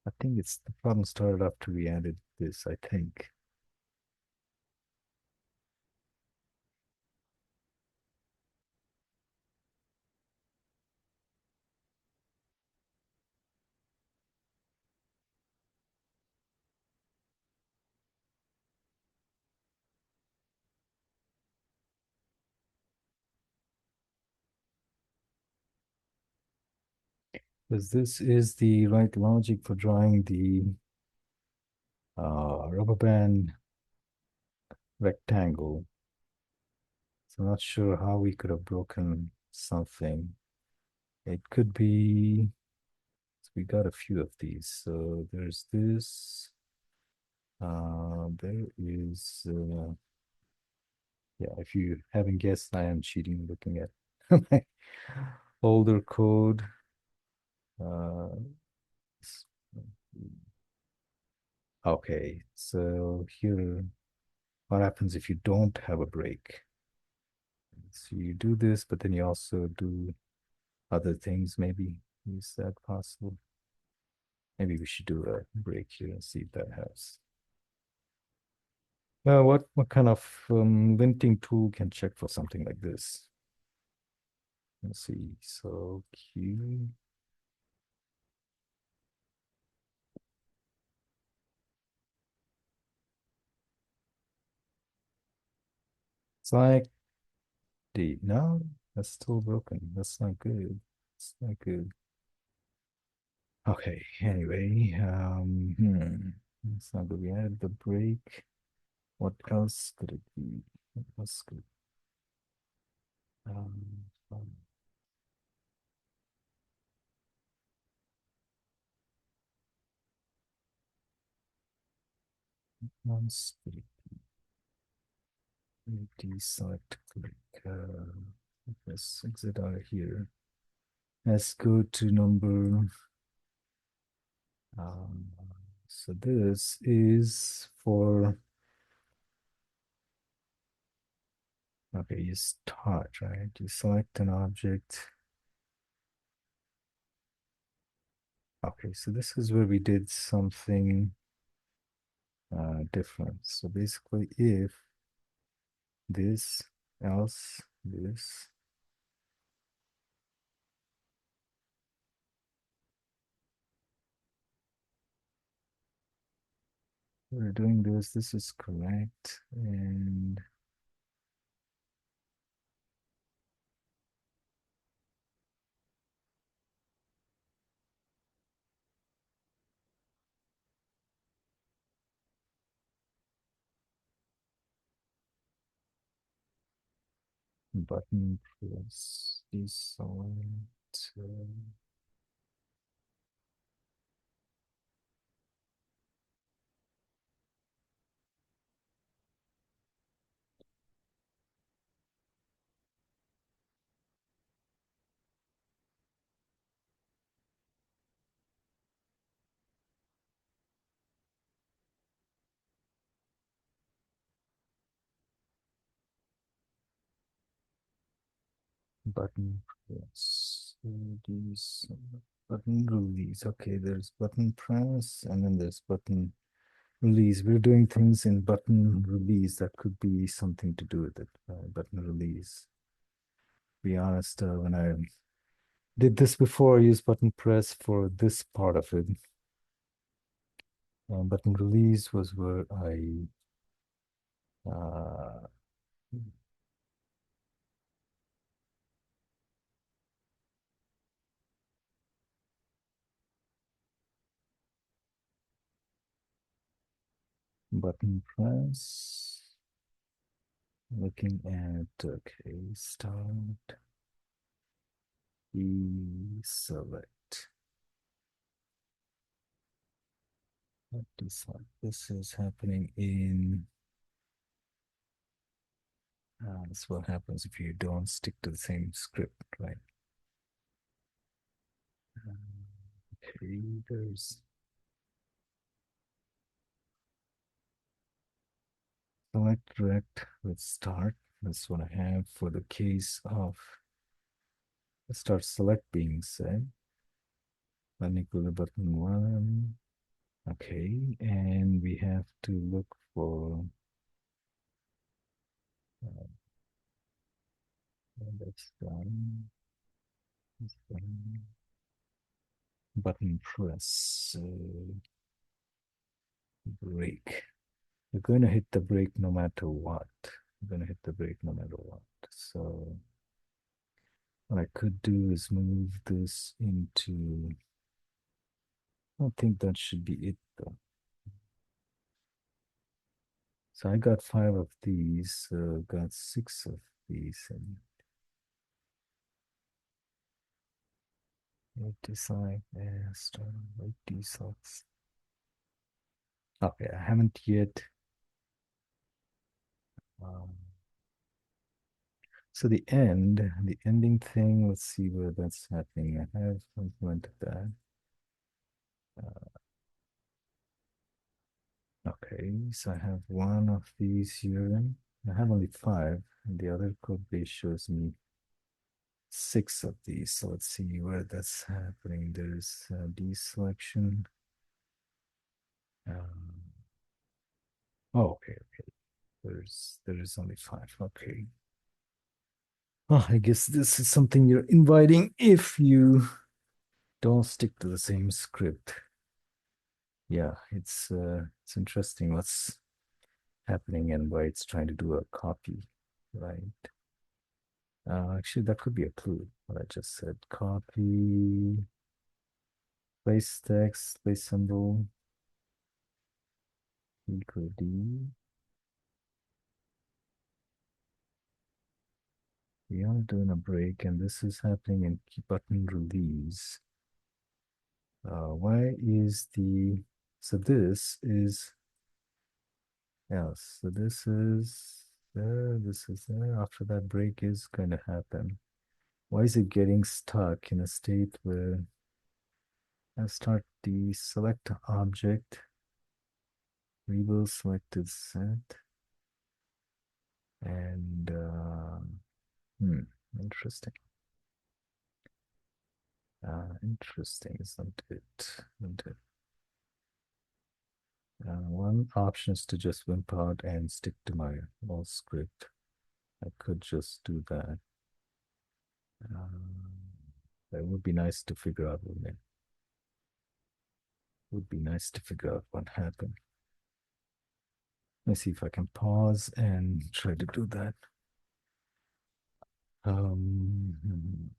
Speaker 1: I think it's the problem started after we added this, I think. Because this is the right logic for drawing the rubber band rectangle. So I'm not sure how we could have broken something. It could be, so we got a few of these. So there's this. There is, yeah, if you haven't guessed, I am cheating looking at my older code. Uh, okay, so here, what happens if you don't have a break? So you do this, but then you also do other things, maybe. Is that possible? Maybe we should do a break here and see if that helps. What kind of linting tool can check for something like this? Let's see. So Q. It's like D. No, that's still broken. That's not good. It's not good. Okay. Anyway, it's not good. We added the break. What else could it be? What else could um, non-split deselect click. Let's exit out of here. Let's go to number. Um, so this is for. Okay, you start, right? You select an object. Okay, so this is where we did something different. So basically, if this, else this, we're doing this, this is correct, and button plus deselect. Button press, button release. Okay, there's button press and then there's button release. We're doing things in button release that could be something to do with it. Button release. To be honest, when I did this before, I used button press for this part of it. Button release was where I uh, button press. Looking at, okay, start, select. This is happening in, that's what happens if you don't stick to the same script, right? Okay, there's select direct with start. That's what I have for the case of start select being said. Unequal to button one. Okay, and we have to look for uh, that's done. That's done. Button press break. We're going to hit the break no matter what. We're going to hit the break no matter what. So what I could do is move this into, I don't think that should be it though. So I got 5 of these, got 6 of these, and it decide start with these socks. Okay, I haven't yet. Um, so the ending thing, let's see where that's happening. I have implemented that. Okay, so I have 1 of these here. I have only 5, and the other code base shows me 6 of these. So let's see where that's happening. There's deselection. Um, oh, okay, okay. There is only 5. Okay. Oh, I guess this is something you're inviting if you don't stick to the same script. Yeah, it's interesting what's happening and why it's trying to do a copy, right? Actually, that could be a clue. What I just said. Copy, place text, place symbol, equal D. We are doing a break, and this is happening in key button release. Why is the, so this is, yes, so this is there, this is there. After that, break is going to happen. Why is it getting stuck in a state where I start the select object, we will selected set, and hmm, interesting. Interesting, isn't it? Isn't it? One option is to just wimp out and stick to my old script. I could just do that. That would be nice to figure out, wouldn't it? Would be nice to figure out what happened. Let me see if I can pause and try to do that. Um,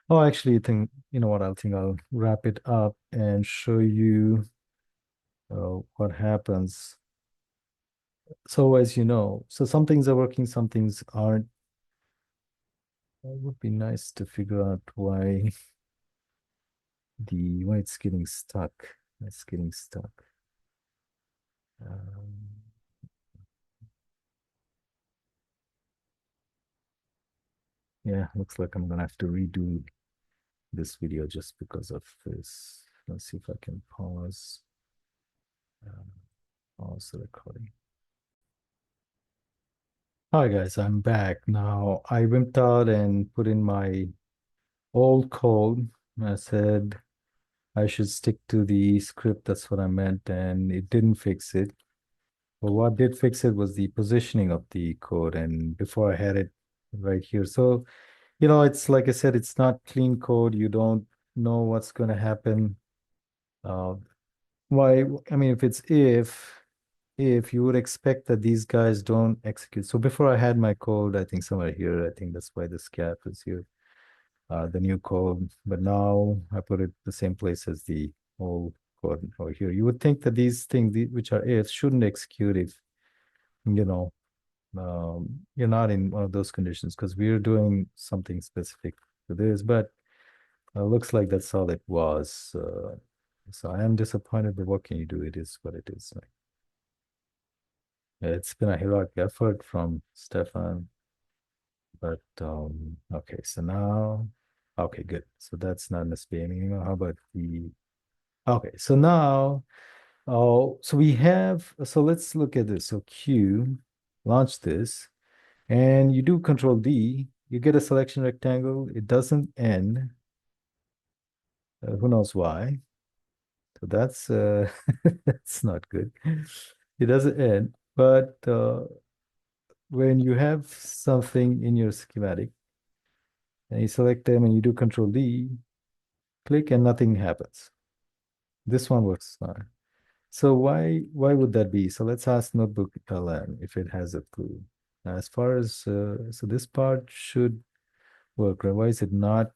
Speaker 1: oh, actually, I think, you know what? I'll wrap it up and show you what happens. So as you know, so some things are working, some things aren't. It would be nice to figure out why it's getting stuck. It's getting stuck. Um, yeah, looks like I'm gonna have to redo this video just because of this. Let's see if I can um, pause the recording. Hi guys, I'm back. Now I went out and put in my old code. I said I should stick to the script. That's what I meant, and it didn't fix it. But what did fix it was the positioning of the code. And before I had it right here. So, you know, it's like I said, it's not clean code. You don't know what's going to happen. Uh, why? I mean, if you would expect that these guys don't execute. So before I had my code, I think somewhere here, I think that's why this gap is here, the new code. But now I put it the same place as the old code over here. You would think that these things, which are ifs, shouldn't execute if, you know, you're not in one of those conditions because we're doing something specific to this, but looks like that's all it was. So I am disappointed, but what can you do? It is what it is. It's been a heroic effort from Stefan, but okay. So now, okay, good. So that's not misbehaving anymore. How about the? Okay, so now, oh, so we have. So let's look at this. So Q, launch this, and you do Control D. You get a selection rectangle. It doesn't end. Who knows why? So that's that's not good. It doesn't end, but when you have something in your schematic and you select them and you do Control D, click and nothing happens. This one works fine. So why would that be? So let's ask Notebook LM if it has a clue. Now, as far as so this part should work, right? Why is it not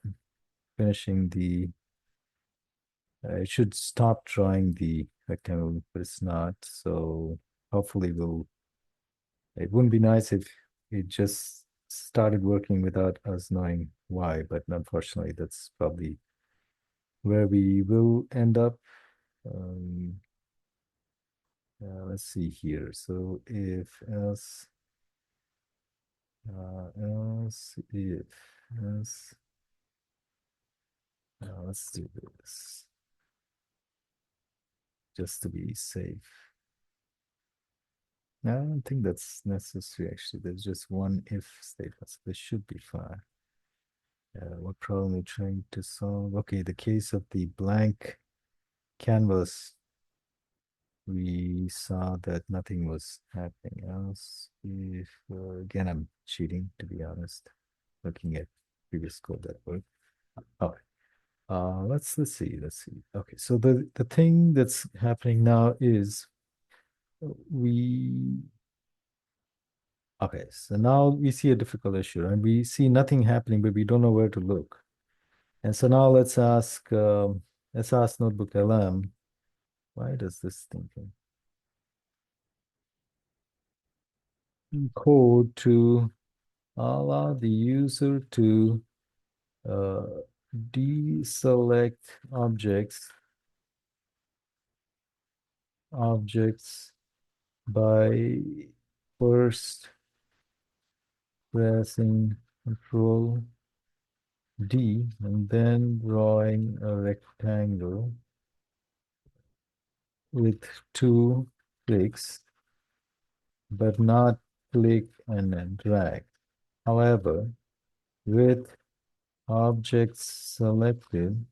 Speaker 1: finishing the? It should stop drawing the rectangle, but it's not. So hopefully we'll. It wouldn't be nice if it just started working without us knowing why, but unfortunately, that's probably where we will end up. Um, let's see here. So if else if else, let's do this just to be safe. I don't think that's necessary actually. There's just one if statement, so this should be fine. What problem are you trying to solve? Okay, the case of the blank canvas, we saw that nothing was happening else. If again, I'm cheating to be honest, looking at previous code that worked. Okay. Let's see. Okay, so the thing that's happening now is we okay, so now we see a difficult issue and we see nothing happening, but we don't know where to look. And so now let's ask Notebook LM, why does this thinking code to allow the user to uh, deselect objects by First, pressing Control D and then drawing a rectangle with two clicks, but not click and then drag. However, with objects selected,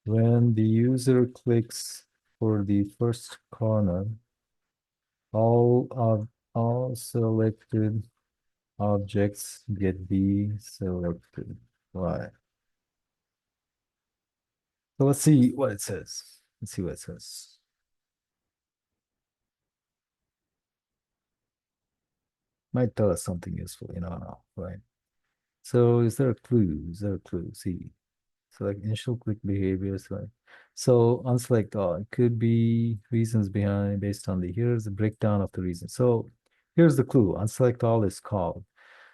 Speaker 1: when the user clicks for the first corner, all selected objects get deselected. Right. So let's see what it says. Let's see what it says. Might tell us something useful, no, right? So is there a clue? Is there a clue? See, select initial click behavior. So unselect all. It could be reasons behind based on here's the breakdown of the reason. So here's the clue. Unselect all is called,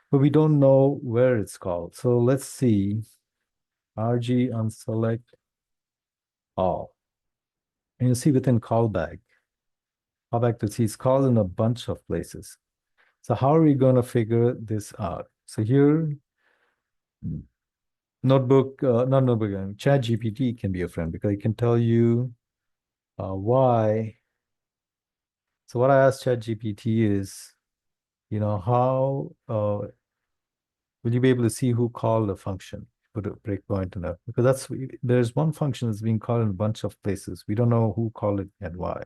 Speaker 1: but we don't know where it's called. So let's see. RG unselect all. And you see within callback to see it's called in a bunch of places. So how are we going to figure this out? So here, not notebook, chat GPT can be a friend because it can tell you why. So what I asked chat GPT is, how will you be able to see who called a function? Put a breakpoint in that because there's one function that's being called in a bunch of places. We don't know who called it and why.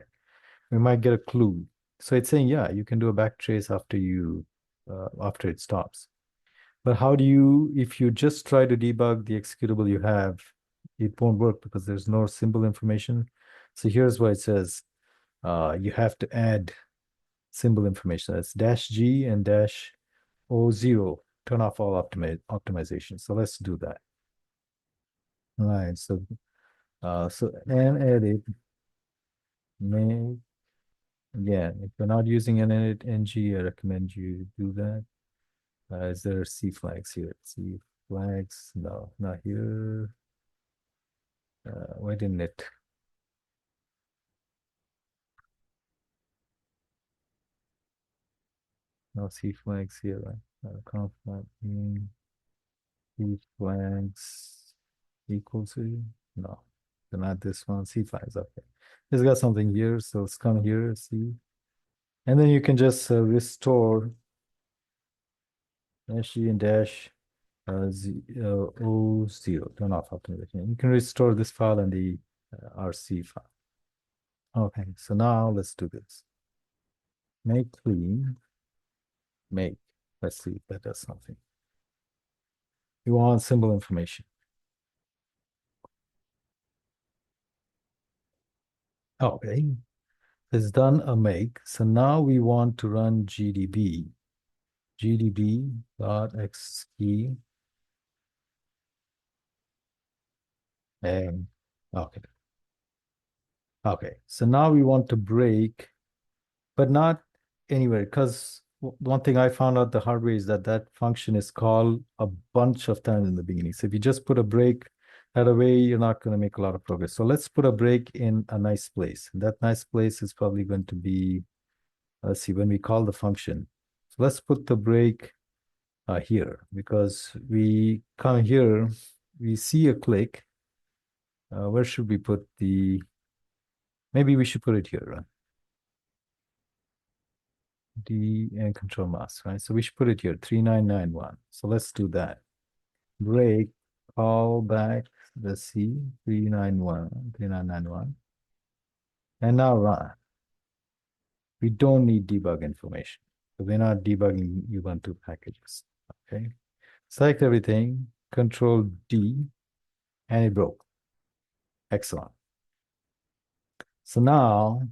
Speaker 1: We might get a clue. So it's saying, yeah, you can do a backtrace after it stops. But how do you, if you just try to debug the executable you have, it won't work because there's no symbol information. So here's what it says. You have to add symbol information. That's -G and -O0. Turn off all optimization. So let's do that. All right. So and edit may again, if you're not using an edit ng, I recommend you do that. Is there C flags here? C flags? No, not here. Why didn't it? No C flags here, right? Conf C flags equal to? No, they're not this one. C flags, okay. It's got something here, so let's come here, see. And then you can just restore -G and -O0. Turn off optimization. You can restore this file and the RC file. Okay, so now let's do this. Make clean, make. Let's see if that does something. You want symbol information. Okay, it's done a make. So now we want to run GDB. GDB.xkey. And okay. Okay. So now we want to break, but not anywhere, because one thing I found out the hard way is that function is called a bunch of times in the beginning. So if you just put a break that away, you're not going to make a lot of progress. So let's put a break in a nice place. And that nice place is probably going to be, let's see, when we call the function. So let's put the break here because we come here, we see a click. Where should we put maybe we should put it here, right? D and control mouse, right? So we should put it here, 3991. So let's do that. Break, call back the C, 3991. And now run. We don't need debug information. So we're not debugging Ubuntu packages, okay? Select everything, control D, and it broke. Excellent. So now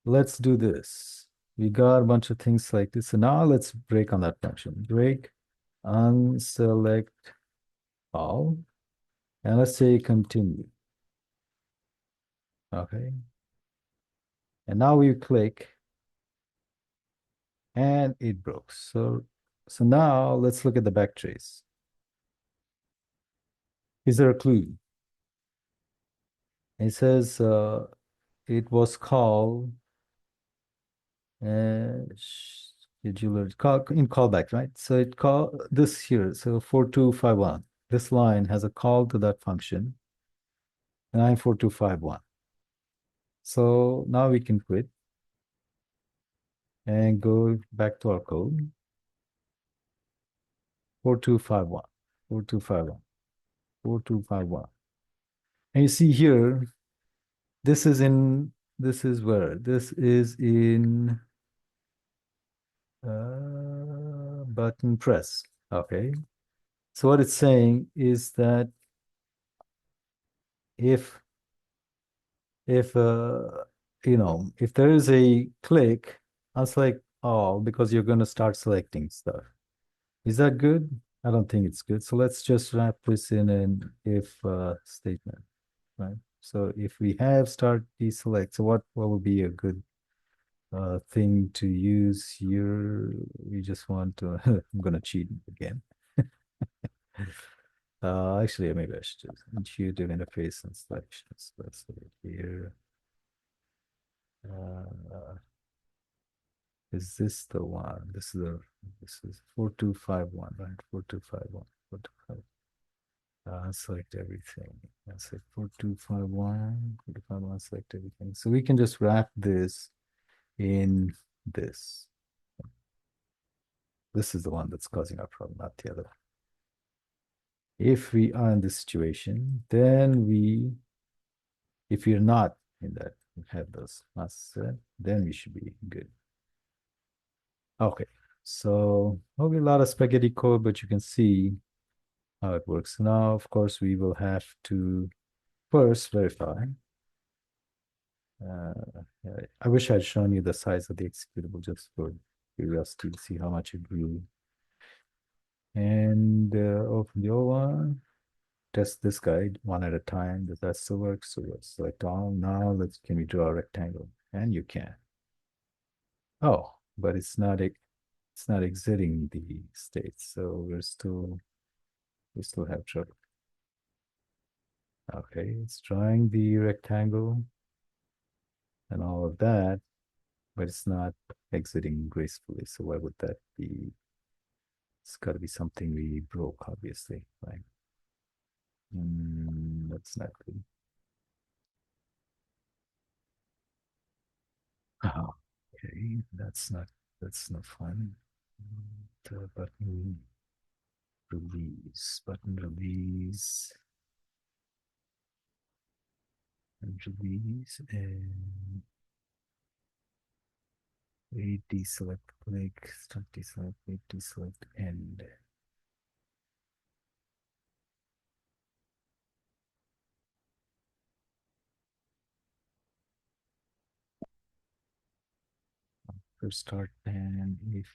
Speaker 1: let's do this. We got a bunch of things like this. So now let's break on that function. Break, unselect all, and let's say continue. Okay. And now we click and it broke. So now let's look at the backtrace. Is there a clue? It says it was called Scheduler call in callback, right? So it call this here. So 4251. This line has a call to that function, 94251. So now we can quit and go back to our code. 4251. 4251. 4251. And you see here, this is where? This is in button press. Okay. So what it's saying is that if if if there is a click, unselect all because you're going to start selecting stuff. Is that good? I don't think it's good. So let's just wrap this in an if statement, right? So if we have start deselect, so what would be a good thing to use here? We just want to I'm gonna cheat again. Actually, maybe I should just intuitive interface and selections. Let's say here. Uh, is this the one? This is 4251, right? 4251. 4251. Select everything. Select 4251, 4251, select everything. So we can just wrap this in this. This is the one that's causing our problem, not the other. If we are in this situation, then if you're not in that, have those masks set, then we should be good. Okay, so maybe a lot of spaghetti code, but you can see how it works. Now, of course, we will have to first verify. I wish I'd shown you the size of the executable just for curiosity to see how much it grew. And open the old one, test this guy one at a time. Does that still work? So let's select all. Now can we draw a rectangle? And you can. Oh, but it's not exiting the state, so we still have trouble. Okay, it's drawing the rectangle and all of that, but it's not exiting gracefully. So why would that be? It's got to be something we broke, obviously, right? That's not good. Oh, okay, that's not fun. The button release, and release, and wait, deselect, click, start deselect, wait, deselect, end. First start and if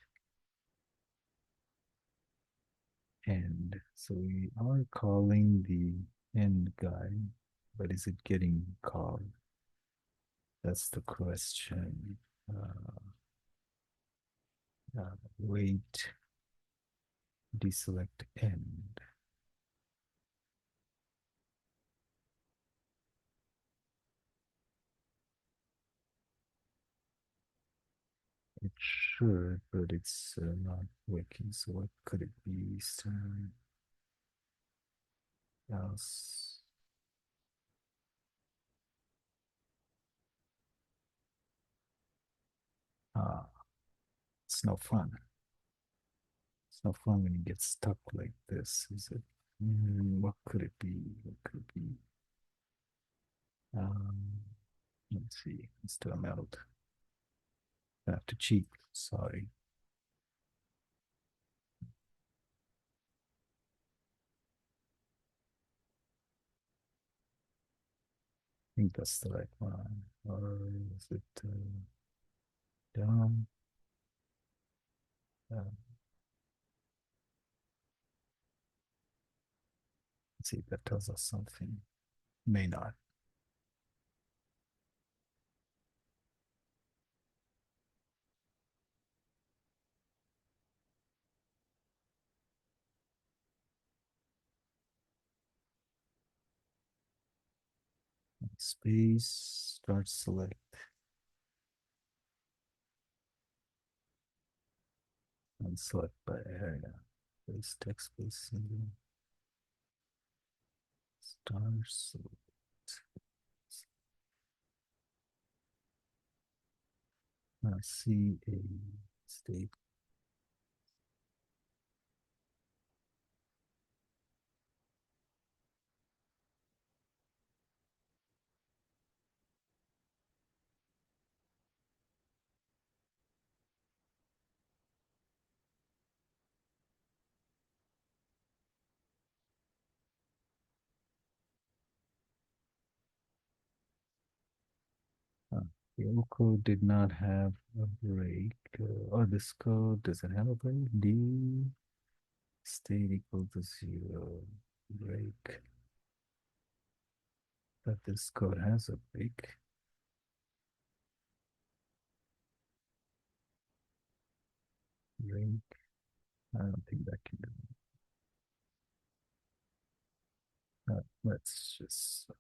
Speaker 1: end. So we are calling the end guy, but is it getting called? That's the question. Wait, deselect end. It should, but it's not working. So what could it be? Else. Ah, it's no fun. It's no fun when you get stuck like this, is it? What could it be? What could it be? Um, let's see. Let's do a meld. I have to cheat. Sorry. I think that's the right one. Or is it down? Uh, let's see if that tells us something. May not. Space, start select. and select by area. This text space symbol. Stars. C A state. The old code did not have a break. Or this code doesn't have a break. D state equal to zero. Break. But this code has a break. Break. I don't think that can do it. Let's just.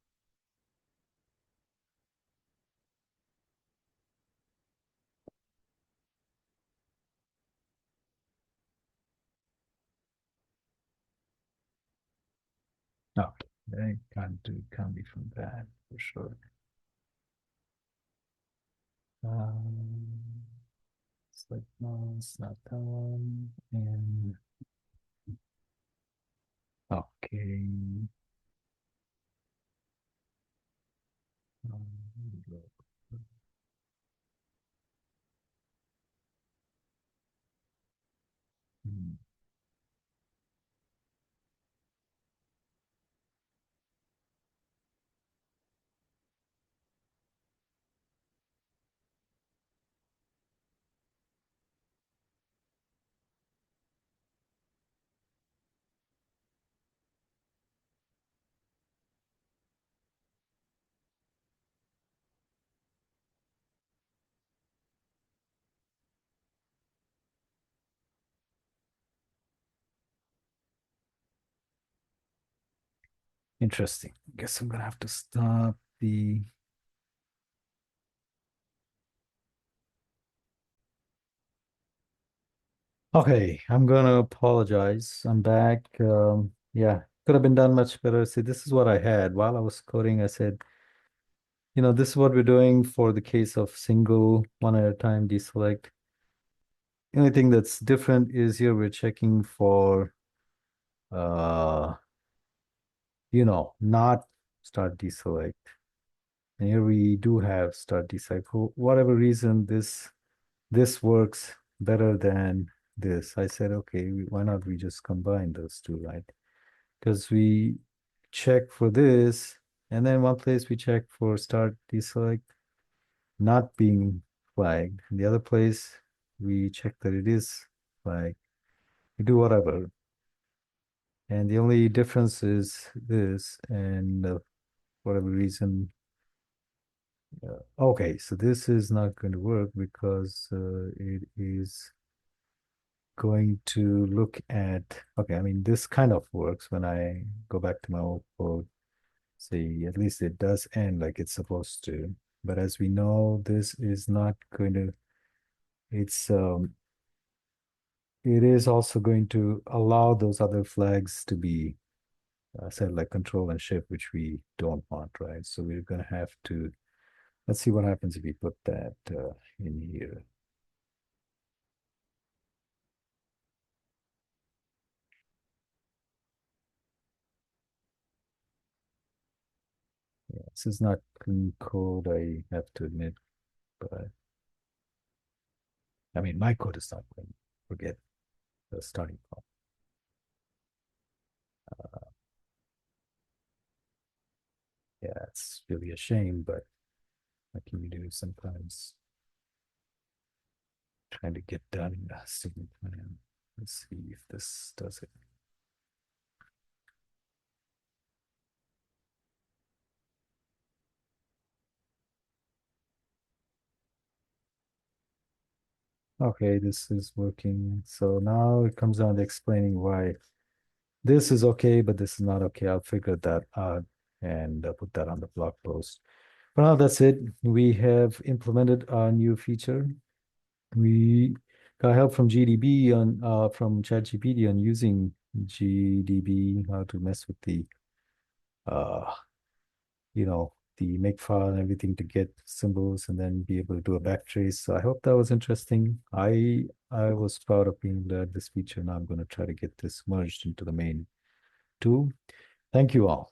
Speaker 1: No, they can't be from that for sure. Um, it's like no, it's not that one. And okay. Um, hmm. Interesting. Guess I'm gonna have to stop the. Okay, I'm gonna apologize. I'm back. Yeah, could have been done much better. See, this is what I had while I was coding. I said, this is what we're doing for the case of single one at a time deselect. The only thing that's different is here we're checking for, uh, not start deselect. And here we do have start deselect. For whatever reason, this works better than this. I said, okay, why not we just combine those two, right? Because we check for this, and then one place we check for start deselect not being flagged. In the other place, we check that it is flagged. We do whatever. And the only difference is this, and whatever reason. Okay, so this is not going to work because it is going to look at, okay, I mean, this kind of works when I go back to my old code. See, at least it does end like it's supposed to. But as we know, this is not going to, it's, it is also going to allow those other flags to be set like control and shift, which we don't want, right? So we're going to have to, let's see what happens if we put that in here. Yeah, this is not clean code, I have to admit, but I mean, my code is not clean. Forget the starting point. Yeah, it's really a shame, but what can you do sometimes? Trying to get done in a student plan. Let's see if this does it. Okay, this is working. So now it comes down to explaining why this is okay, but this is not okay. I'll figure that out and put that on the blog post. For now, that's it. We have implemented a new feature. We got help from GDB on from ChatGPT on using GDB, how to mess with the uh the make file and everything to get symbols and then be able to do a backtrace. So I hope that was interesting. I was proud of being learned this feature. Now I'm going to try to get this merged into the main tool. Thank you all.